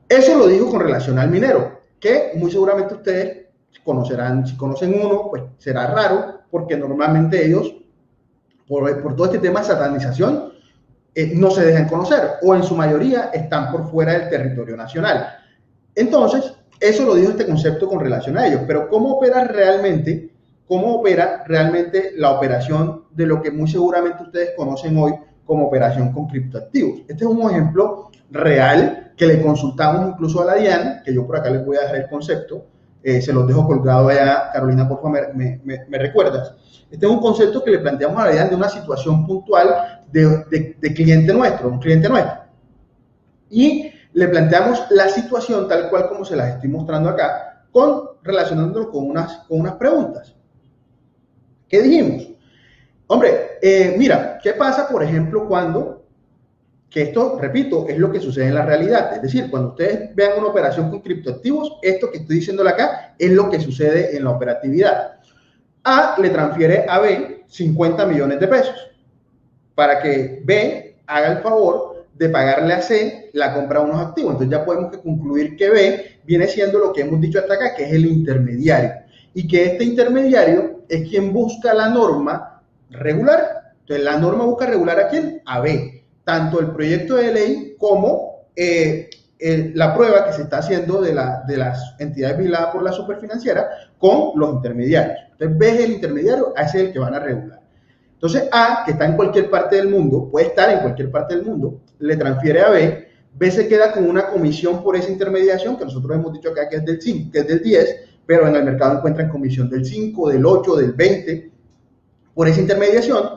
Eso lo digo con relación al minero, que muy seguramente ustedes conocerán. Si conocen uno, pues será raro, porque normalmente ellos, por todo este tema de satanización, no se dejan conocer, o en su mayoría están por fuera del territorio nacional. Entonces, eso lo dijo este concepto con relación a ellos, pero ¿cómo opera realmente la operación de lo que muy seguramente ustedes conocen hoy como operación con criptoactivos? Este es un ejemplo real que le consultamos incluso a la DIAN, que yo por acá les voy a dejar el concepto, se los dejo colgado allá. Carolina, por favor, me recuerdas. Este es un concepto que le planteamos a la DIAN de una situación puntual de cliente nuestro, un cliente nuestro. Y le planteamos la situación tal cual como se las estoy mostrando acá, relacionándolo con unas preguntas. ¿Qué dijimos? Hombre, mira, ¿qué pasa, por ejemplo, que esto, repito, es lo que sucede en la realidad? Es decir, cuando ustedes vean una operación con criptoactivos, esto que estoy diciéndole acá es lo que sucede en la operatividad. A le transfiere a B 50 millones de pesos para que B haga el favor de pagarle a C la compra de unos activos. Entonces ya podemos concluir que B viene siendo lo que hemos dicho hasta acá, que es el intermediario, y que este intermediario es quien busca la norma regular. Entonces la norma busca regular ¿a quién? A B. Tanto el proyecto de ley como la prueba que se está haciendo de las entidades vigiladas por la superfinanciera con los intermediarios. Entonces B es el intermediario, a ese es el que van a regular. Entonces A, que está en cualquier parte del mundo, puede estar en cualquier parte del mundo, le transfiere a B, B se queda con una comisión por esa intermediación, que nosotros hemos dicho acá que es del 5, que es del 10, pero en el mercado encuentran comisión del 5, del 8, del 20, por esa intermediación.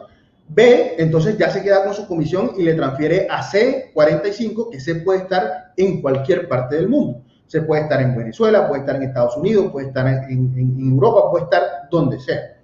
B, entonces ya se queda con su comisión y le transfiere a C45, que C puede estar en cualquier parte del mundo. Se puede estar en Venezuela, puede estar en Estados Unidos, puede estar en Europa, puede estar donde sea.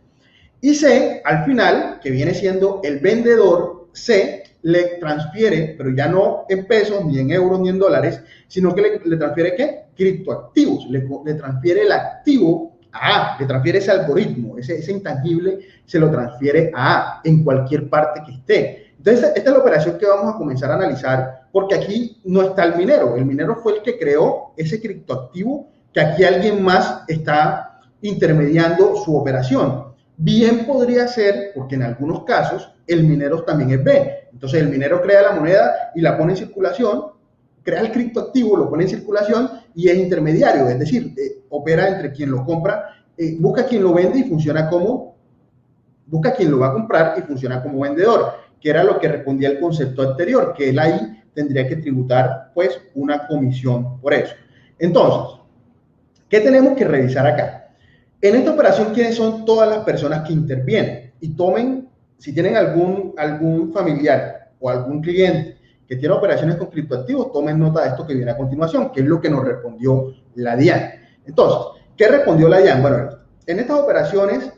Y C, al final, que viene siendo el vendedor, C le transfiere, pero ya no en pesos, ni en euros, ni en dólares, sino que le transfiere, ¿qué? Criptoactivos. Le transfiere el activo a A, le transfiere ese algoritmo, ese intangible, se lo transfiere a A en cualquier parte que esté. Entonces, esta es la operación que vamos a comenzar a analizar, porque aquí no está el minero. El minero fue el que creó ese criptoactivo, que aquí alguien más está intermediando su operación. Bien podría ser, porque en algunos casos el minero también es B. Entonces el minero crea la moneda y la pone en circulación, crea el criptoactivo, lo pone en circulación y es intermediario, es decir, opera entre quien lo compra, busca quien lo vende y funciona como, busca quien lo va a comprar y funciona como vendedor, que era lo que respondía el concepto anterior, que él ahí tendría que tributar pues una comisión por eso. Entonces, ¿qué tenemos que revisar acá? En esta operación, ¿quiénes son todas las personas que intervienen? Y tomen, si tienen algún familiar o algún cliente que tiene operaciones con criptoactivos, tomen nota de esto que viene a continuación, que es lo que nos respondió la DIAN. Entonces, ¿qué respondió la DIAN? Bueno, en estas operaciones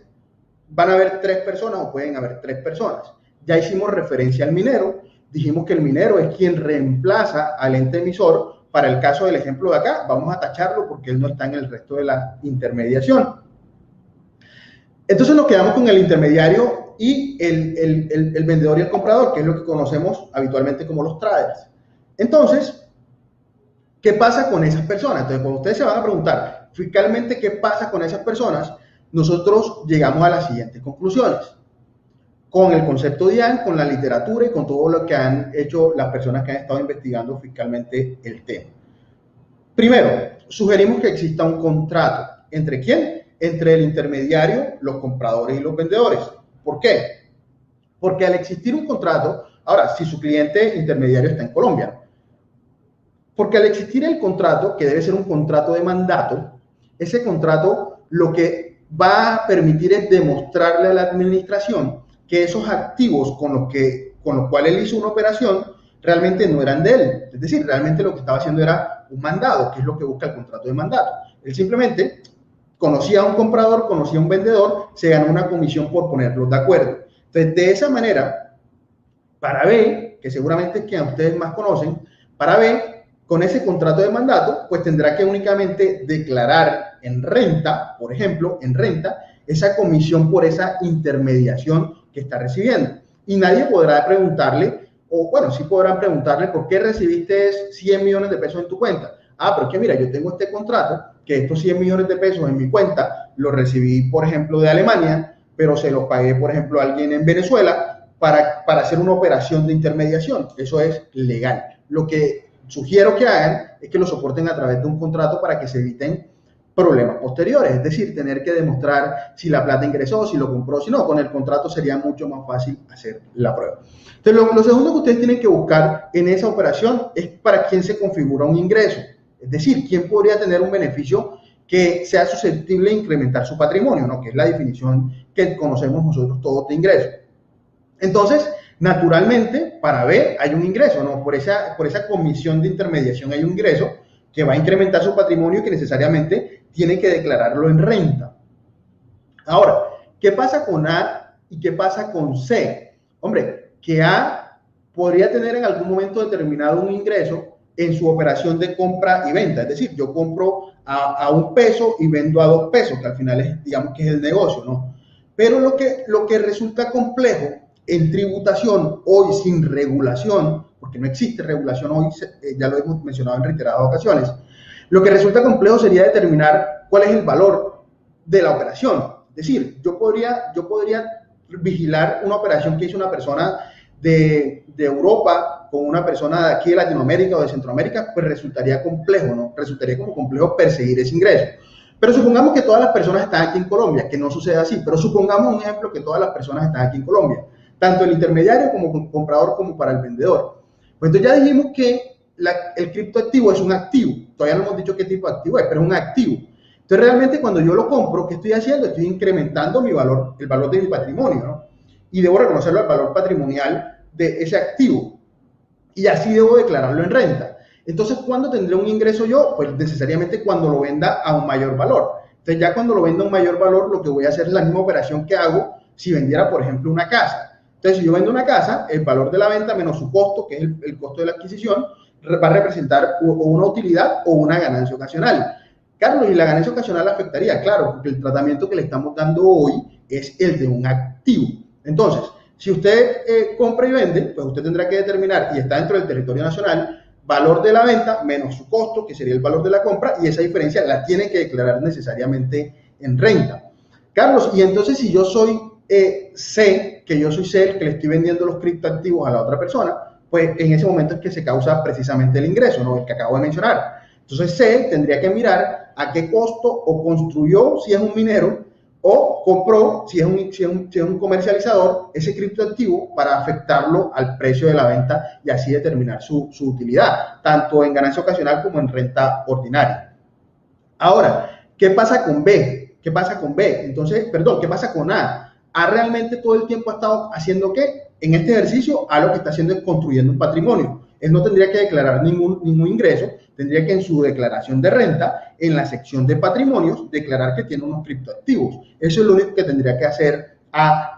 van a haber 3 personas o pueden haber 3 personas. Ya hicimos referencia al minero, dijimos que el minero es quien reemplaza al ente emisor. Para el caso del ejemplo de acá, vamos a tacharlo porque él no está en el resto de la intermediación. Entonces nos quedamos con el intermediario y el vendedor y el comprador, que es lo que conocemos habitualmente como los traders. Entonces, ¿qué pasa con esas personas? Entonces, cuando ustedes se van a preguntar fiscalmente qué pasa con esas personas, nosotros llegamos a las siguientes conclusiones. Con el concepto de DIAN, con la literatura y con todo lo que han hecho las personas que han estado investigando fiscalmente el tema. Primero, sugerimos que exista un contrato. ¿Entre quién? Entre el intermediario, los compradores y los vendedores. ¿Por qué? Porque al existir un contrato, ahora, si su cliente intermediario está en Colombia, porque al existir el contrato, que debe ser un contrato de mandato, ese contrato lo que va a permitir es demostrarle a la administración que esos activos con los cuales él hizo una operación realmente no eran de él. Es decir, realmente lo que estaba haciendo era un mandado, que es lo que busca el contrato de mandato. Él simplemente conocía a un comprador, conocía a un vendedor, se ganó una comisión por ponerlos de acuerdo. Entonces, de esa manera, para B, que seguramente es quien ustedes más conocen, para B, con ese contrato de mandato, pues tendrá que únicamente declarar en renta, por ejemplo, en renta, esa comisión por esa intermediación que está recibiendo. Y nadie podrá preguntarle, o bueno, sí podrán preguntarle, ¿por qué recibiste 100 millones de pesos en tu cuenta? Ah, pero es que mira, yo tengo este contrato, que estos 100 millones de pesos en mi cuenta los recibí, por ejemplo, de Alemania, pero se los pagué, por ejemplo, a alguien en Venezuela para hacer una operación de intermediación. Eso es legal. Lo que sugiero que hagan es que lo soporten a través de un contrato para que se eviten problemas posteriores, es decir, tener que demostrar si la plata ingresó, si lo compró, si no. Con el contrato sería mucho más fácil hacer la prueba. Entonces, lo segundo que ustedes tienen que buscar en esa operación es para quién se configura un ingreso. Es decir, quién podría tener un beneficio que sea susceptible de incrementar su patrimonio, ¿no? Que es la definición que conocemos nosotros todos de ingreso. Entonces, naturalmente, para B hay un ingreso, ¿no? Por esa comisión de intermediación hay un ingreso que va a incrementar su patrimonio y que necesariamente tiene que declararlo en renta. Ahora, ¿qué pasa con A y qué pasa con C? Hombre, que A podría tener en algún momento determinado un ingreso en su operación de compra y venta. Es decir, yo compro a $1 y vendo a $2, que al final es, digamos que es el negocio, ¿no? Pero lo que resulta complejo en tributación, hoy sin regulación, porque no existe regulación hoy, ya lo hemos mencionado en reiteradas ocasiones, lo que resulta complejo sería determinar cuál es el valor de la operación. Es decir, yo podría vigilar una operación que hizo una persona de Europa con una persona de aquí de Latinoamérica o de Centroamérica, pues resultaría complejo, ¿no? Resultaría como complejo perseguir ese ingreso. Pero supongamos que todas las personas están aquí en Colombia, que no sucede así, pero supongamos un ejemplo que todas las personas están aquí en Colombia, tanto el intermediario como el comprador como para el vendedor. Pues entonces ya dijimos que el criptoactivo es un activo, todavía no hemos dicho qué tipo de activo es, pero es un activo. Entonces realmente cuando yo lo compro, ¿qué estoy haciendo? Estoy incrementando mi valor, el valor de mi patrimonio, ¿no? y debo reconocerlo al valor patrimonial de ese activo. Y así debo declararlo en renta. Entonces, ¿cuándo tendré un ingreso yo? Pues necesariamente cuando lo venda a un mayor valor. Entonces, ya cuando lo venda a un mayor valor, lo que voy a hacer es la misma operación que hago si vendiera, por ejemplo, una casa. Entonces, si yo vendo una casa, el valor de la venta menos su costo, que es el costo de la adquisición, va a representar o una utilidad o una ganancia ocasional. Carlos, ¿y la ganancia ocasional afectaría? Claro, porque el tratamiento que le estamos dando hoy es el de un activo. Entonces, si usted compra y vende, pues usted tendrá que determinar, y está dentro del territorio nacional, valor de la venta menos su costo, que sería el valor de la compra, y esa diferencia la tiene que declarar necesariamente en renta. Carlos, y entonces si yo soy C, que yo soy C, el que le estoy vendiendo los criptoactivos a la otra persona, pues en ese momento es que se causa precisamente el ingreso, ¿no? El que acabo de mencionar. Entonces C tendría que mirar a qué costo o construyó, si es un minero, o compró, si es un comercializador, ese criptoactivo para afectarlo al precio de la venta y así determinar su utilidad, tanto en ganancia ocasional como en renta ordinaria. Ahora, ¿qué pasa con B? ¿Qué pasa con B? Entonces, perdón, ¿qué pasa con A? A realmente todo el tiempo ha estado haciendo ¿qué? En este ejercicio, A lo que está haciendo es construyendo un patrimonio. Él no tendría que declarar ningún ingreso, tendría que en su declaración de renta, en la sección de patrimonios, declarar que tiene unos criptoactivos. Eso es lo único que tendría que hacer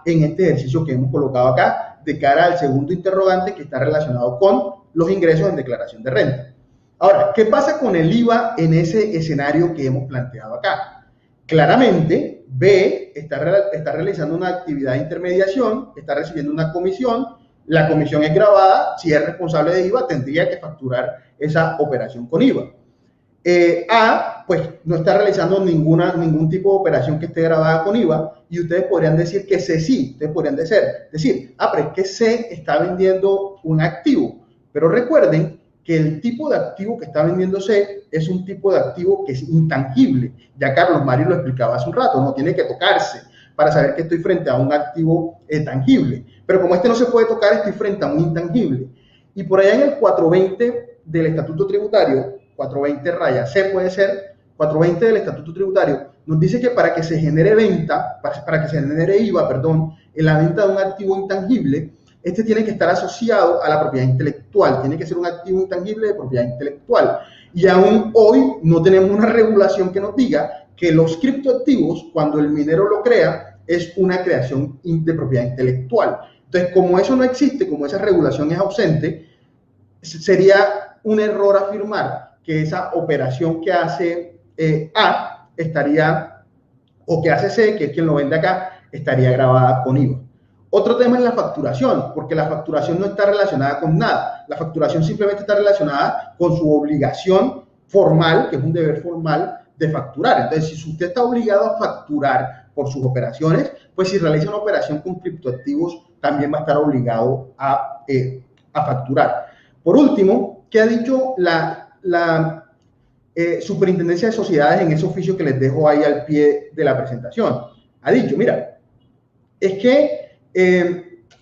en este ejercicio que hemos colocado acá, de cara al segundo interrogante que está relacionado con los ingresos en declaración de renta. Ahora, ¿qué pasa con el IVA en ese escenario que hemos planteado acá? Claramente, B está realizando una actividad de intermediación, está recibiendo una comisión, la comisión es grabada, si es responsable de IVA tendría que facturar esa operación con IVA. A, pues no está realizando ningún tipo de operación que esté grabada con IVA y ustedes podrían decir que C sí, ustedes podrían decir, pero es que C está vendiendo un activo, pero recuerden que el tipo de activo que está vendiendo C es un tipo de activo que es intangible. Ya Carlos Mario lo explicaba hace un rato, no tiene que tocarse para saber que estoy frente a un activo tangible. Pero como este no se puede tocar, estoy frente a un intangible. Y por allá en el 420 del Estatuto Tributario, 420-C puede ser, 420 del Estatuto Tributario, nos dice que para que se genere venta, para que se genere IVA, perdón, en la venta de un activo intangible, este tiene que estar asociado a la propiedad intelectual, tiene que ser un activo intangible de propiedad intelectual. Y aún hoy no tenemos una regulación que nos diga que los criptoactivos, cuando el minero lo crea, es una creación de propiedad intelectual. Entonces, como eso no existe, como esa regulación es ausente, sería un error afirmar que esa operación que hace A estaría, o que hace C, que es quien lo vende acá, estaría grabada con IVA. Otro tema es la facturación, porque la facturación no está relacionada con nada. La facturación simplemente está relacionada con su obligación formal, que es un deber formal de facturar. Entonces, si usted está obligado a facturar por sus operaciones, pues si realiza una operación con criptoactivos, también va a estar obligado a facturar. Por último, ¿qué ha dicho la Superintendencia de Sociedades en ese oficio que les dejo ahí al pie de la presentación? Ha dicho, mira, es que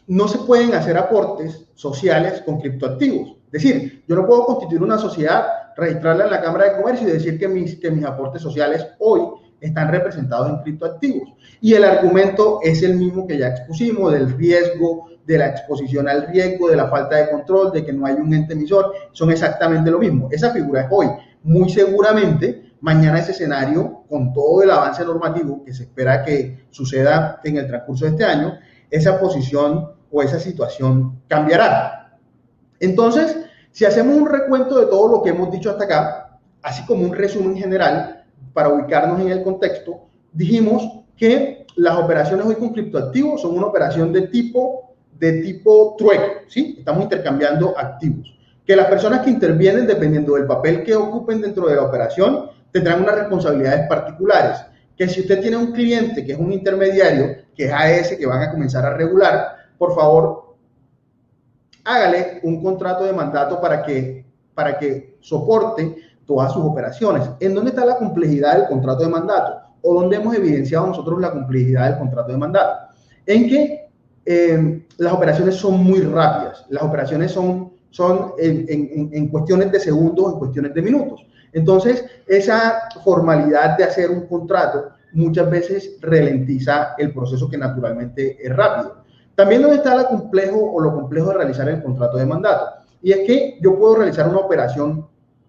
no se pueden hacer aportes sociales con criptoactivos. Es decir, yo no puedo constituir una sociedad, registrarla en la Cámara de Comercio y decir que mis aportes sociales hoy están representados en criptoactivos. Y el argumento es el mismo que ya expusimos, del riesgo, de la exposición al riesgo, de la falta de control, de que no hay un ente emisor, son exactamente lo mismo. Esa figura es hoy. Muy seguramente, mañana ese escenario, con todo el avance normativo que se espera que suceda en el transcurso de este año, esa posición o esa situación cambiará. Entonces, si hacemos un recuento de todo lo que hemos dicho hasta acá, así como un resumen general, para ubicarnos en el contexto, dijimos que las operaciones hoy con criptoactivos son una operación de tipo trueque, ¿sí? Estamos intercambiando activos. Que las personas que intervienen, dependiendo del papel que ocupen dentro de la operación, tendrán unas responsabilidades particulares. Que si usted tiene un cliente que es un intermediario, que es AS, que van a comenzar a regular, por favor, hágale un contrato de mandato para que soporte todas sus operaciones. ¿En dónde está la complejidad del contrato de mandato? ¿O dónde hemos evidenciado nosotros la complejidad del contrato de mandato? En que las operaciones son muy rápidas. Las operaciones son en cuestiones de segundos, en cuestiones de minutos. Entonces, esa formalidad de hacer un contrato muchas veces ralentiza el proceso que naturalmente es rápido. También donde está lo complejo de realizar el contrato de mandato. Y es que yo puedo realizar una operación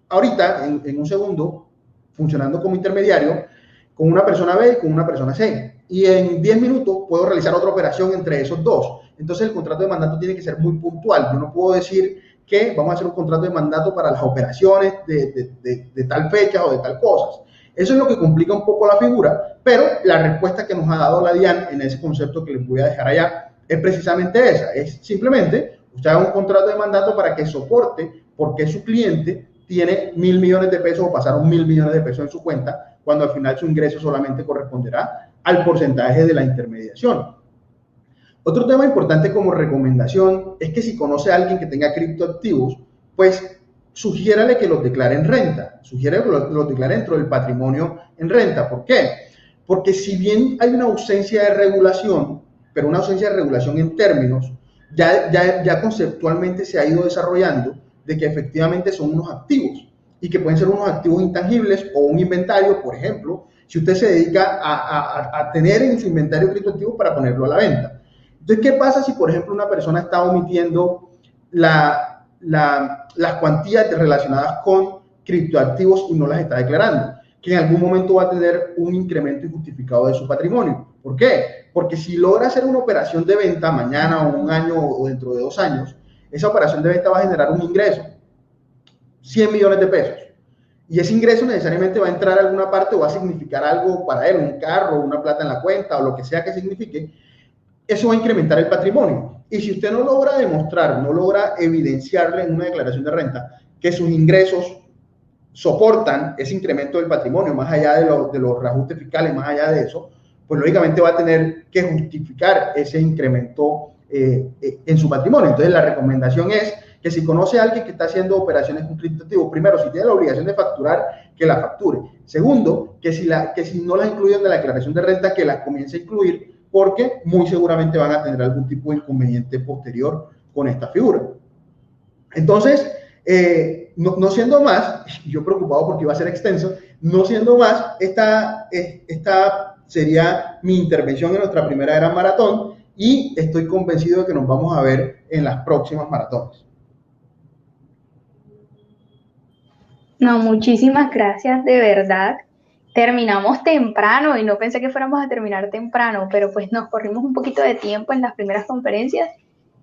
ahorita, en un segundo, funcionando como intermediario, con una persona B y con una persona C. Y en 10 minutos puedo realizar otra operación entre esos dos. Entonces el contrato de mandato tiene que ser muy puntual. Yo no puedo decir que vamos a hacer un contrato de mandato para las operaciones de tal fecha o de tal cosas. Eso es lo que complica un poco la figura, pero la respuesta que nos ha dado la DIAN en ese concepto que les voy a dejar allá es precisamente esa. Es simplemente usted haga un contrato de mandato para que soporte por qué su cliente tiene 1.000 millones de pesos o pasaron 1.000 millones de pesos en su cuenta, cuando al final su ingreso solamente corresponderá al porcentaje de la intermediación. Otro tema importante como recomendación es que si conoce a alguien que tenga criptoactivos, pues sugiérale que los declare en renta, sugiere que los declare dentro del patrimonio en renta. ¿Por qué? Porque si bien hay una ausencia de regulación, pero una ausencia de regulación en términos, ya conceptualmente se ha ido desarrollando de que efectivamente son unos activos y que pueden ser unos activos intangibles o un inventario, por ejemplo, si usted se dedica a tener en su inventario criptoactivos para ponerlo a la venta. Entonces, ¿qué pasa si, por ejemplo, una persona está omitiendo las cuantías relacionadas con criptoactivos y no las está declarando? Que en algún momento va a tener un incremento injustificado de su patrimonio. ¿Por qué? Porque si logra hacer una operación de venta mañana o un año o dentro de 2 años, esa operación de venta va a generar un ingreso, 100 millones de pesos. Y ese ingreso necesariamente va a entrar a alguna parte o va a significar algo para él, un carro, una plata en la cuenta o lo que sea que signifique. Eso va a incrementar el patrimonio. Y si usted no logra demostrar, no logra evidenciarle en una declaración de renta que sus ingresos soportan ese incremento del patrimonio, más allá de los reajustes fiscales, más allá de eso, pues lógicamente va a tener que justificar ese incremento en su patrimonio. Entonces la recomendación es que si conoce a alguien que está haciendo operaciones con criptoactivos, primero, si tiene la obligación de facturar, que la facture. Segundo, que si no las incluyen en la declaración de renta, que las comience a incluir, porque muy seguramente van a tener algún tipo de inconveniente posterior con esta figura. Entonces, no siendo más, yo preocupado porque iba a ser extenso, no siendo más, esta sería mi intervención en nuestra primera gran maratón y estoy convencido de que nos vamos a ver en las próximas maratones. No, muchísimas gracias, de verdad. Terminamos temprano y no pensé que fuéramos a terminar temprano, pero pues nos corrimos un poquito de tiempo en las primeras conferencias.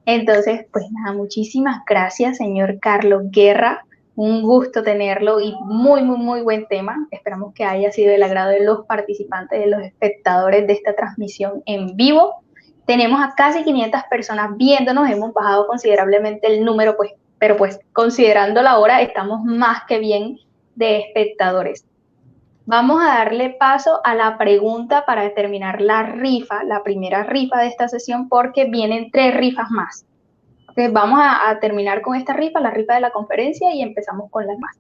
Entonces, pues nada, muchísimas gracias, señor Carlos Guerra. Un gusto tenerlo y muy, muy, muy buen tema. Esperamos que haya sido del agrado de los participantes, de los espectadores de esta transmisión en vivo. Tenemos a casi 500 personas viéndonos, hemos bajado considerablemente el número, pues, pero pues considerando la hora estamos más que bien de espectadores. Vamos a darle paso a la pregunta para terminar la rifa, la primera rifa de esta sesión, porque vienen 3 rifas más. Entonces vamos a terminar con esta rifa, la rifa de la conferencia, y empezamos con las más.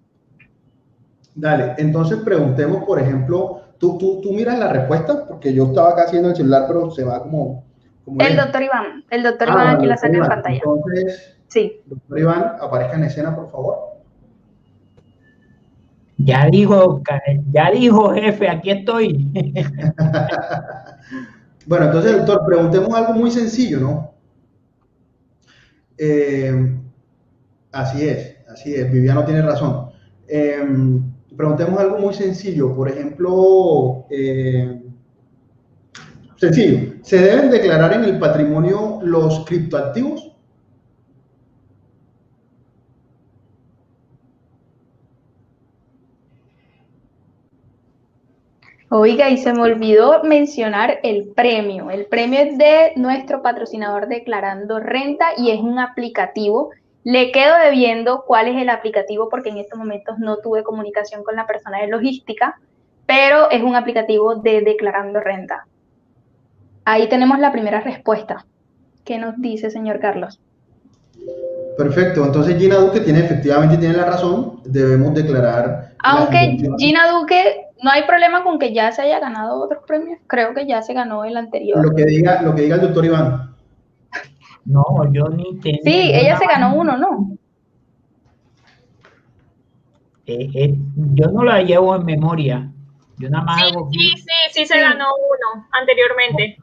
Dale, entonces preguntemos, por ejemplo, ¿tú miras la respuesta? Porque yo estaba acá haciendo el celular, pero se va como el doctor Iván aquí la saca en pantalla. Entonces, sí. Doctor Iván, aparezca en escena, por favor. Ya dijo, jefe, aquí estoy. Bueno, entonces, doctor, preguntemos algo muy sencillo, ¿no? Así es, Viviano tiene razón. Preguntemos algo muy sencillo, por ejemplo, sencillo, ¿se deben declarar en el patrimonio los criptoactivos? Oiga, y se me olvidó mencionar el premio. El premio es de nuestro patrocinador Declarando Renta y es un aplicativo. Le quedo debiendo cuál es el aplicativo porque en estos momentos no tuve comunicación con la persona de logística, pero es un aplicativo de Declarando Renta. Ahí tenemos la primera respuesta. ¿Qué nos dice, señor Carlos? Perfecto, entonces Gina Duque efectivamente tiene la razón, debemos declarar. Aunque Gina Duque, no hay problema con que ya se haya ganado otros premios, creo que ya se ganó el anterior. Lo que diga el doctor Iván. No, yo ni tenía. Sí, ella se ganó uno, ¿no? Yo no la llevo en memoria. Yo nada más hago. Sí, se ganó uno anteriormente.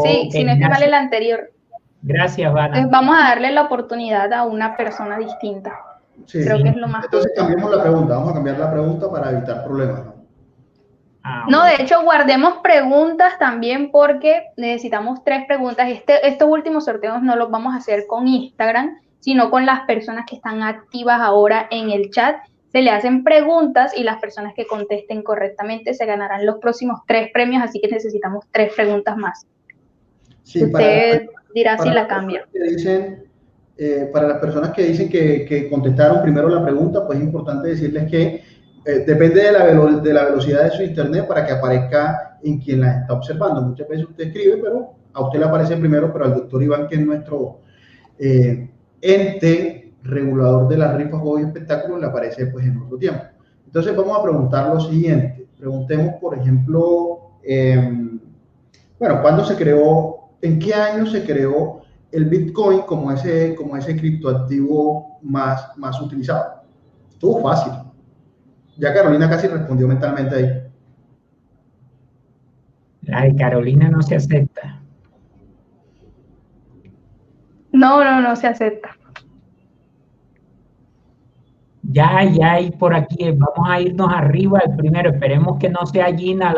Sí, si no es que mal el anterior. Gracias, Vana. Entonces vamos a darle la oportunidad a una persona distinta. Sí. Creo que es lo más Entonces justo. cambiemos la pregunta, vamos a cambiar la pregunta para evitar problemas, ¿no? No, de hecho, guardemos preguntas también porque necesitamos 3 preguntas. Estos últimos sorteos no los vamos a hacer con Instagram, sino con las personas que están activas ahora en el chat. Se le hacen preguntas y las personas que contesten correctamente se ganarán los próximos 3 premios, así que necesitamos 3 preguntas más. Sí, Usted dirá si la las cambia. para las personas que dicen que contestaron primero la pregunta, pues es importante decirles que depende de la velocidad de su internet para que aparezca en quien la está observando. Muchas veces usted escribe, pero a usted le aparece primero, pero al doctor Iván, que es nuestro ente regulador de las rifas, juegos y espectáculos, le aparece pues en otro tiempo. Entonces vamos a preguntar lo siguiente. Preguntemos, por ejemplo, bueno, ¿cuándo se creó, en qué año se creó el Bitcoin como ese criptoactivo más utilizado? Estuvo fácil. Ya Carolina casi respondió mentalmente ahí. La de Carolina no se acepta. No se acepta. Ya hay por aquí, vamos a irnos arriba el primero, esperemos que no sea Gina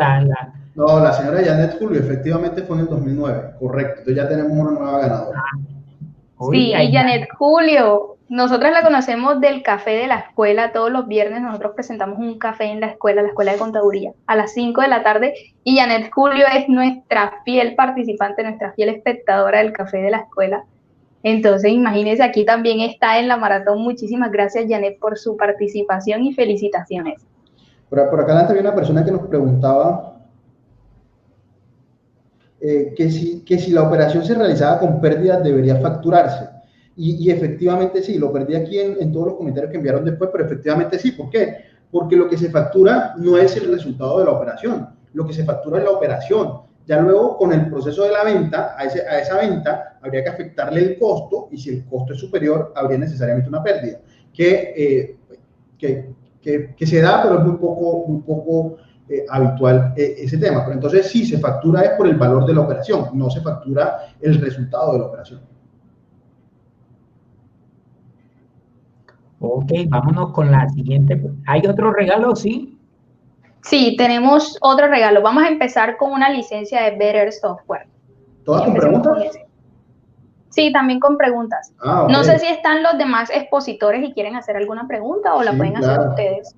No, la señora Janet Julio, efectivamente fue en el 2009, correcto. Entonces ya tenemos una nueva ganadora. Sí, y Janet Julio, nosotros la conocemos del café de la escuela. Todos los viernes nosotros presentamos un café en la escuela de contaduría, a las 5 de la tarde. Y Janet Julio es nuestra fiel participante, nuestra fiel espectadora del café de la escuela. Entonces, imagínense, aquí también está en la maratón. Muchísimas gracias, Janet, por su participación y felicitaciones. Por acá adelante había una persona que nos preguntaba que si la operación se realizaba con pérdidas debería facturarse. Y efectivamente sí, lo perdí aquí en todos los comentarios que enviaron después, pero efectivamente sí. ¿Por qué? Porque lo que se factura no es el resultado de la operación, lo que se factura es la operación. Ya luego con el proceso de la venta, a esa venta habría que afectarle el costo, y si el costo es superior, habría necesariamente una pérdida, que se da, pero es muy poco habitual ese tema. Pero entonces sí, se factura es por el valor de la operación, no se factura el resultado de la operación. Ok, vámonos con la siguiente. ¿Hay otro regalo, sí? Sí, tenemos otro regalo. Vamos a empezar con una licencia de Better Software. ¿Todas con preguntas? Sí, también con preguntas. Okay. No sé si están los demás expositores y quieren hacer alguna pregunta o la pueden hacer ustedes.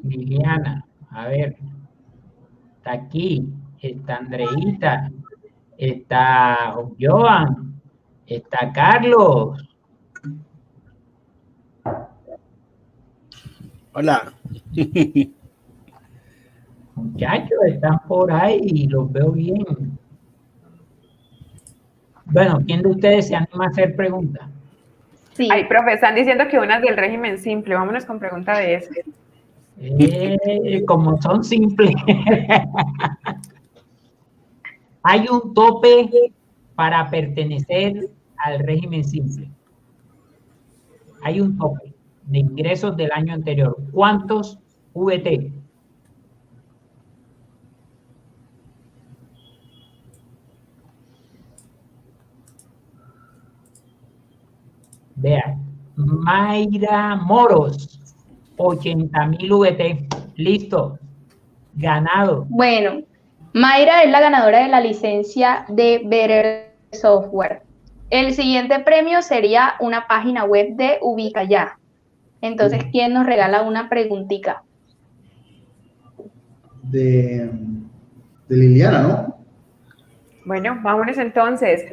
Liliana, a ver, está aquí, está Andreita, está Joan, está Carlos. Hola. Muchachos, están por ahí y los veo bien. Bueno, ¿quién de ustedes se anima a hacer preguntas? Sí. Ay, profe, están diciendo que unas del régimen simple. Vámonos con pregunta de eso. Como son simples. Hay un tope para pertenecer al régimen simple. Hay un tope de ingresos del año anterior. ¿Cuántos VT? Vean, Mayra Moros, 80,000 VT. Listo. Ganado. Bueno, Mayra es la ganadora de la licencia de Better Software. El siguiente premio sería una página web de Ubicaya. Entonces, ¿quién nos regala una preguntita? De Liliana, ¿no? Bueno, vámonos entonces.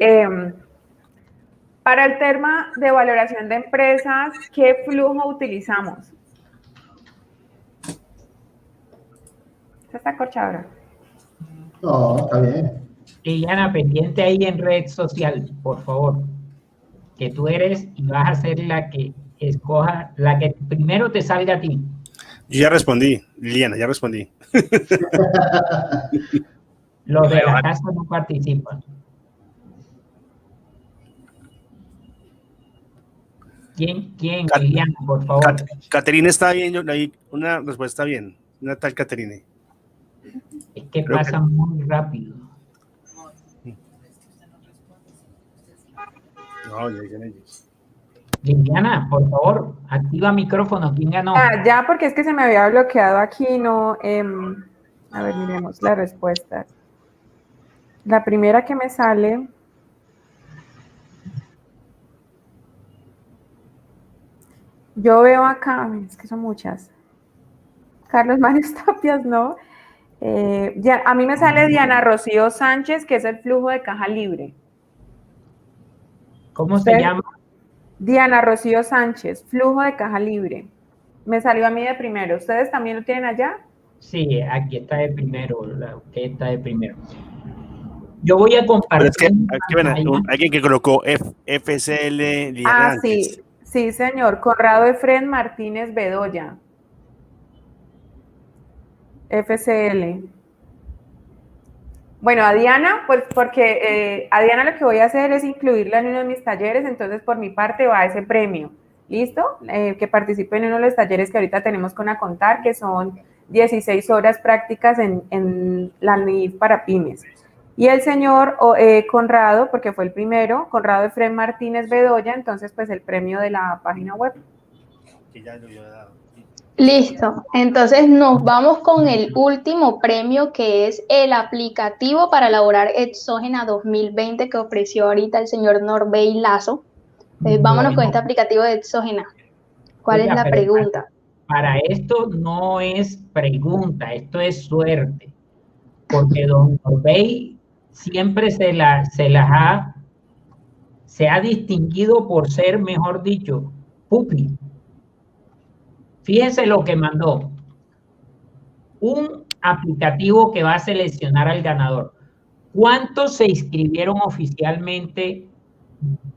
Para el tema de valoración de empresas, ¿qué flujo utilizamos? ¿Esta está corchadora? No, está bien. Liliana, pendiente ahí en red social, por favor. Que tú eres y vas a ser la que escoja, la que primero te salga a ti. Yo ya respondí, Liliana, ya respondí. Los de la casa no participan. ¿Quién? Liliana, por favor. Caterina está bien, ahí una respuesta bien. Una tal Caterina. que pasa muy rápido. No, ya dicen ellos. Liliana, por favor, activa micrófono. ¿Quién ganó? Ya, porque es que se me había bloqueado aquí, no. A ver, miremos las respuestas. La primera que me sale. Yo veo acá, es que son muchas. Carlos Mario Tapias, ¿no? Ya, a mí me sale Diana Rocío Sánchez, que es el flujo de caja libre. ¿Cómo se llama? Diana Rocío Sánchez, flujo de caja libre. Me salió a mí de primero. ¿Ustedes también lo tienen allá? Sí, aquí está de primero. Usted está de primero. Yo voy a compartir. Pero es que aquí ven, alguien que colocó FCL Liderantes. Sí, sí, señor. Conrado Efren Martínez Bedoya. FCL. Bueno, a Diana, pues porque a Diana lo que voy a hacer es incluirla en uno de mis talleres, entonces por mi parte va ese premio. ¿Listo? Que participe en uno de los talleres que ahorita tenemos con Acontar, que son 16 horas prácticas en la NIF para pymes. Y el señor Conrado, porque fue el primero, Conrado Efren Martínez Bedoya, entonces pues el premio de la página web. Que ya lo había dado. Listo, entonces nos vamos con el último premio, que es el aplicativo para elaborar Exógena 2020 que ofreció ahorita el señor Norbey Lazo. Entonces, vámonos con este aplicativo de Exógena. ¿Cuál es la pregunta? Para esto no es pregunta, esto es suerte, porque don Norbey siempre se ha distinguido por ser, mejor dicho, pupi. Fíjense lo que mandó. Un aplicativo que va a seleccionar al ganador. ¿Cuántos se inscribieron oficialmente?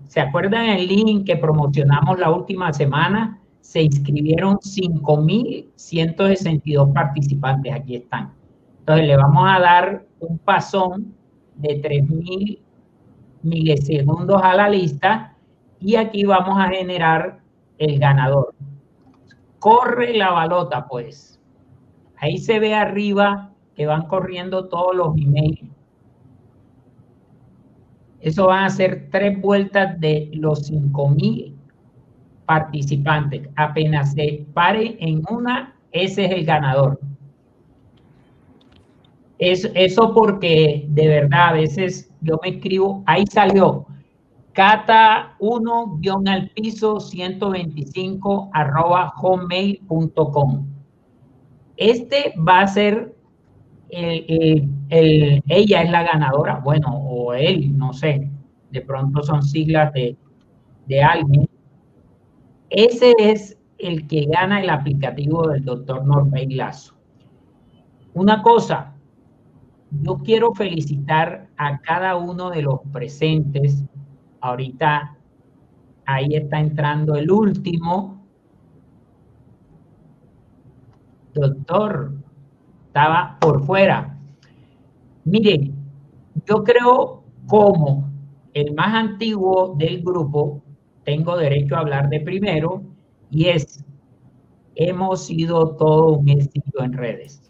¿Se acuerdan el link que promocionamos la última semana? Se inscribieron 5.162 participantes. Aquí están. Entonces le vamos a dar un pasón de 3.000 milisegundos a la lista y aquí vamos a generar el ganador. Corre la balota, pues. Ahí se ve arriba que van corriendo todos los emails. Eso van a ser 3 vueltas de los 5.000 participantes. Apenas se pare en una, ese es el ganador. Eso porque de verdad a veces yo me escribo, ahí salió, cata1-alpiso125 Este va a ser, ella es la ganadora, bueno, o él, no sé, de pronto son siglas de alguien. Ese es el que gana el aplicativo del doctor Norbey Lazo. Una cosa, yo quiero felicitar a cada uno de los presentes. Ahorita ahí está entrando el último. Doctor, estaba por fuera. Miren, yo creo como el más antiguo del grupo, tengo derecho a hablar de primero, y hemos sido todo un éxito en redes.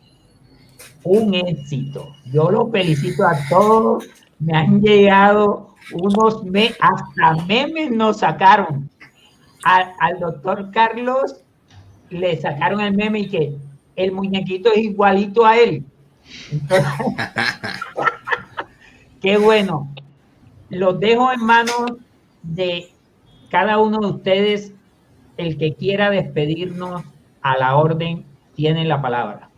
Un éxito. Yo los felicito a todos. Me han llegado hasta memes nos sacaron. Al doctor Carlos le sacaron el meme y que el muñequito es igualito a él. Entonces, qué bueno. Los dejo en manos de cada uno de ustedes. El que quiera despedirnos a la orden tiene la palabra.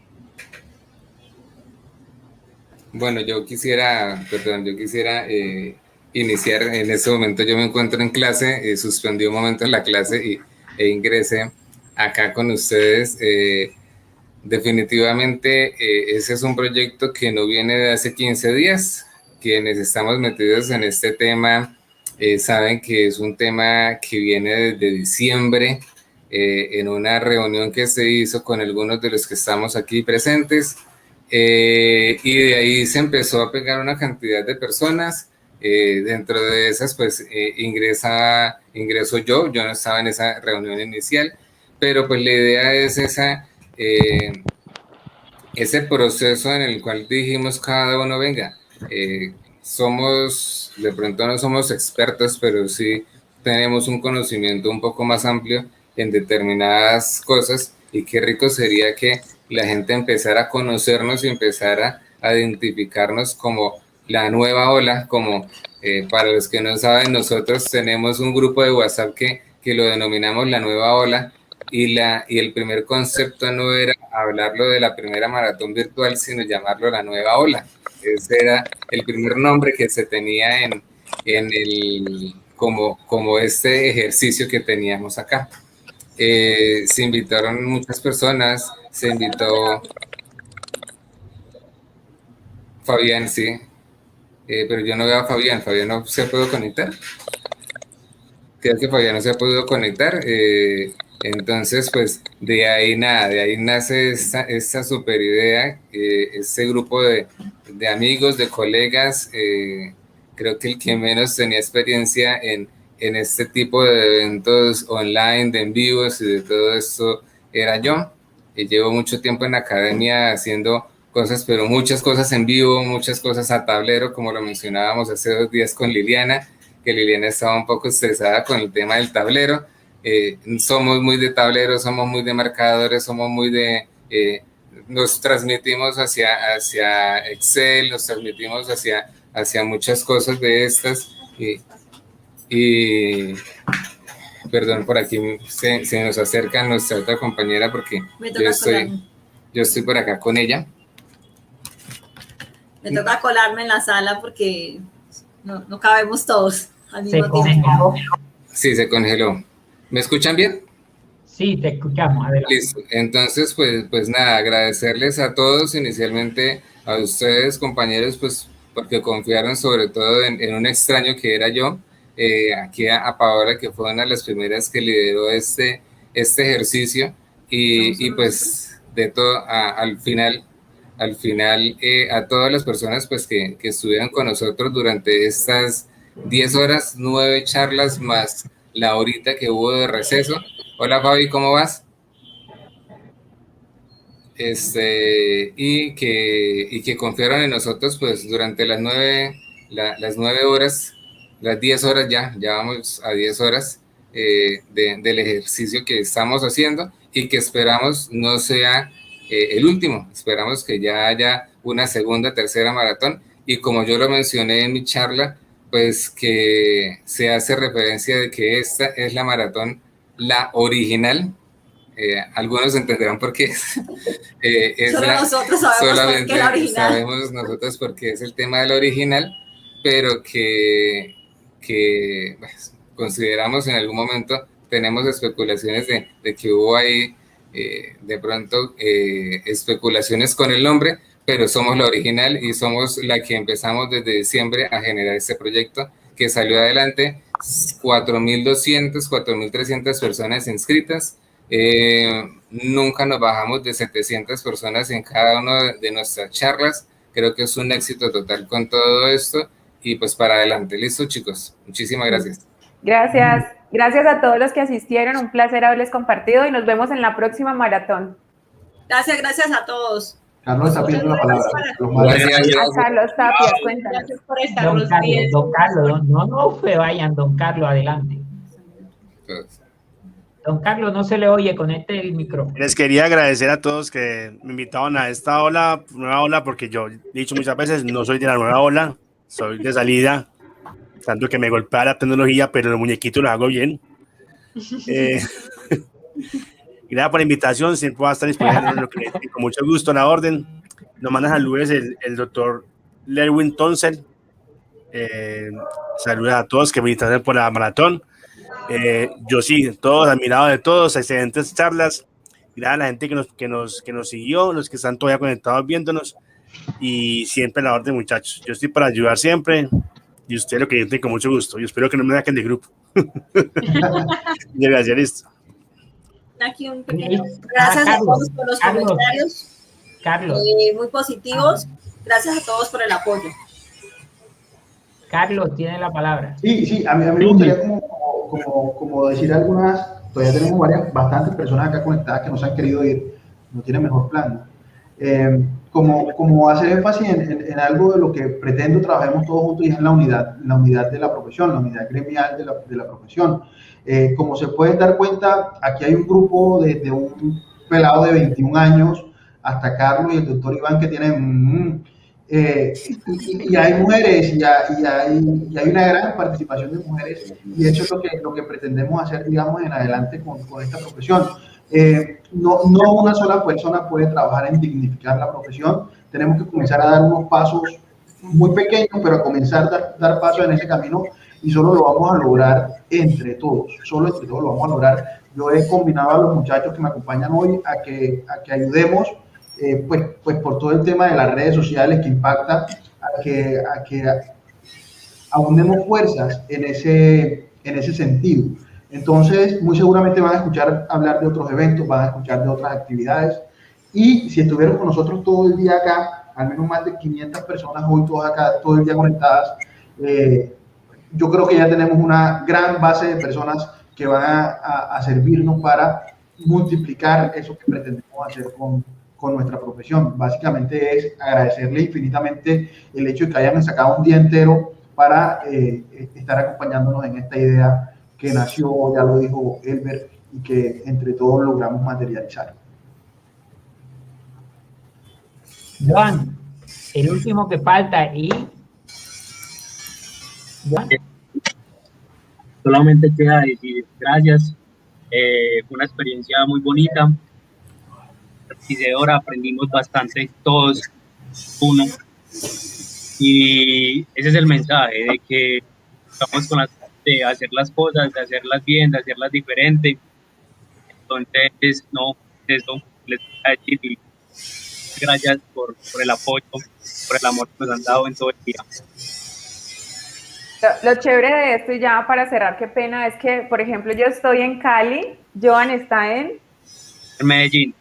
Bueno, yo quisiera iniciar en este momento. Yo me encuentro en clase, suspendí un momento en la clase e ingresé acá con ustedes. Definitivamente ese es un proyecto que no viene de hace 15 días. Quienes estamos metidos en este tema saben que es un tema que viene desde diciembre, en una reunión que se hizo con algunos de los que estamos aquí presentes. Y de ahí se empezó a pegar una cantidad de personas. Dentro de esas, pues ingreso yo no estaba en esa reunión inicial, pero pues la idea es esa, ese proceso en el cual dijimos cada uno, venga, de pronto no somos expertos, pero sí tenemos un conocimiento un poco más amplio en determinadas cosas, y qué rico sería que la gente empezara a conocernos y empezara a identificarnos como la nueva ola, como para los que no saben, nosotros tenemos un grupo de WhatsApp que lo denominamos la nueva ola, y el primer concepto no era hablarlo de la primera maratón virtual, sino llamarlo la nueva ola. Ese era el primer nombre que se tenía como este ejercicio que teníamos acá. Se invitaron muchas personas, se invitó Fabián, sí, pero yo no veo a Fabián no se pudo conectar. Creo que Fabián no se ha podido conectar. Entonces, pues de ahí nada, de ahí nace esta super idea, este grupo de amigos, de colegas. Creo que el que menos tenía experiencia en este tipo de eventos online, de en vivos y de todo esto era yo. Llevo mucho tiempo en la academia haciendo cosas, pero muchas cosas en vivo, muchas cosas a tablero, como lo mencionábamos hace 2 días con Liliana, que Liliana estaba un poco estresada con el tema del tablero. Somos muy de tablero, somos muy de marcadores, somos muy de... nos transmitimos hacia Excel, nos transmitimos hacia muchas cosas de estas. Y perdón, por aquí se nos acerca nuestra otra compañera porque yo estoy por acá con ella. Me toca colarme en la sala porque no cabemos todos al mismo tiempo. Sí, se congeló. ¿Me escuchan bien? Sí, te escuchamos. Adelante. Listo. Entonces, pues nada, agradecerles a todos, inicialmente a ustedes, compañeros, pues porque confiaron sobre todo en un extraño que era yo. Aquí a Paola, que fue una de las primeras que lideró este ejercicio, y pues de todo al final a todas las personas pues que estuvieron con nosotros durante estas 10 horas, 9 charlas más la horita que hubo de receso. Hola Fabi, ¿cómo vas? Y que confiaron en nosotros pues durante las 9 horas, las 10 horas ya vamos a 10 horas del ejercicio que estamos haciendo, y que esperamos no sea el último. Esperamos que ya haya una segunda, tercera maratón, y como yo lo mencioné en mi charla, pues que se hace referencia de que esta es la maratón, la original. Algunos entenderán por qué. Nosotros sabemos solamente por qué la original. Sabemos nosotros por qué es el tema del original, pero que pues, consideramos en algún momento, tenemos especulaciones de que hubo ahí de pronto especulaciones con el nombre, pero somos la original y somos la que empezamos desde diciembre a generar este proyecto que salió adelante. 4.200, 4.300 personas inscritas. Nunca nos bajamos de 700 personas en cada una de nuestras charlas. Creo que es un éxito total con todo esto, y pues para adelante. Listo, chicos, muchísimas gracias. Gracias a todos los que asistieron, un placer haberles compartido y nos vemos en la próxima maratón. Gracias a todos. Carlos está pidiendo la palabra. Gracias. A Carlos Tapias, cuéntanos. Gracias por estarnos bien. Don Carlos, no se vayan, don Carlos, adelante. Don Carlos, no se le oye, conecte el micrófono. Les quería agradecer a todos que me invitaron a esta nueva ola, porque yo he dicho muchas veces, no soy de la nueva ola, soy de salida, tanto que me golpea la tecnología, pero los muñequitos los hago bien. Gracias por la invitación, siempre va a estar disponible con mucho gusto, en la orden. Nos manda saludos el doctor Lerwin Tonsel. Saludos a todos que me invitaron por la maratón. Yo sí, todos, admirado de todos, excelentes charlas. Gracias a la gente que nos siguió, los que están todavía conectados viéndonos, y siempre la orden, muchachos. Yo estoy para ayudar siempre, y ustedes lo que yo tengo con mucho gusto. Yo espero que no me saquen de grupo. Gracias, listo. Aquí un pequeño. Gracias a todos por los comentarios. Carlos. Muy positivos. Gracias a todos por el apoyo. Carlos, tiene la palabra. Sí, a mí me gustaría como decir algunas, todavía tenemos bastantes personas acá conectadas que no se han querido ir, no tienen mejor plan, ¿no? Como hacer énfasis en algo de lo que pretendo trabajemos todos juntos y es en la unidad de la profesión, la unidad gremial de la profesión. Como se pueden dar cuenta, aquí hay un grupo desde un pelado de 21 años hasta Carlos y el doctor Iván que tienen... y hay mujeres y hay una gran participación de mujeres y eso es lo que pretendemos hacer, digamos, en adelante con esta profesión. No una sola persona puede trabajar en dignificar la profesión, tenemos que comenzar a dar unos pasos muy pequeños, pero a comenzar a dar pasos en ese camino y solo lo vamos a lograr entre todos, solo entre todos lo vamos a lograr. Yo he combinado a los muchachos que me acompañan hoy a que ayudemos pues por todo el tema de las redes sociales que impacta a que aunemos fuerzas en ese sentido. Entonces, muy seguramente van a escuchar hablar de otros eventos, van a escuchar de otras actividades y si estuvieron con nosotros todo el día acá, al menos más de 500 personas hoy todas acá, todo el día conectadas, yo creo que ya tenemos una gran base de personas que van a servirnos para multiplicar eso que pretendemos hacer con nuestra profesión. Básicamente es agradecerle infinitamente el hecho de que hayan sacado un día entero para estar acompañándonos en esta idea que nació, ya lo dijo Elber, y que entre todos logramos materializar. Joan, el último que falta y... Joan. Solamente queda decir gracias, fue una experiencia muy bonita, enriquecedora, aprendimos bastante todos, uno, y ese es el mensaje, de que estamos con de hacer las cosas, de hacerlas bien, de hacerlas diferente. Entonces, no, eso les voy a decir y gracias por el apoyo, por el amor que nos han dado en todo el día. Lo chévere de esto, y ya para cerrar, qué pena, es que, por ejemplo, yo estoy en Cali, Joan está en Medellín.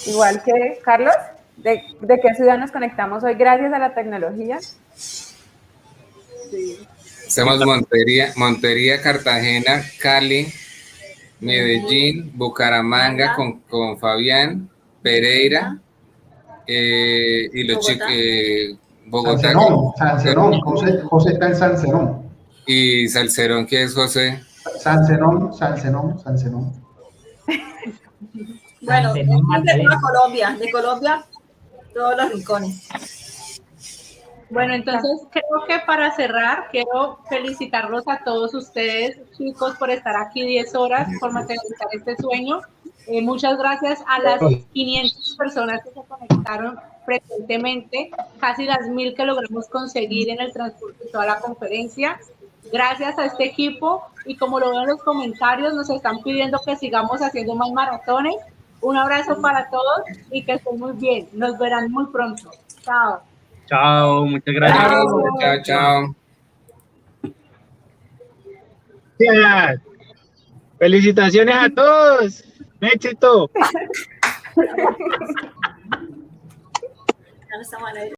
Igual que Carlos, ¿de qué ciudad nos conectamos hoy gracias a la tecnología? Sí. Estamos Montería, Cartagena, Cali, Medellín, Bucaramanga con Fabián, Pereira y los chicos Bogotá. Sancerón, José está en Sancerón. ¿Y Salcerón qué es, José? Sancerón. Bueno, de Colombia, todos los rincones. Bueno, entonces creo que para cerrar, quiero felicitarlos a todos ustedes, chicos, por estar aquí 10 horas, por materializar este sueño. Muchas gracias a las 500 personas que se conectaron frecuentemente, casi las 1000 que logramos conseguir en el transcurso de toda la conferencia. Gracias a este equipo, y como lo veo en los comentarios, nos están pidiendo que sigamos haciendo más maratones. Un abrazo para todos y que estén muy bien. Nos verán muy pronto. Chao. Chao, muchas gracias. Chao. Gracias. Felicitaciones a todos. Éxito.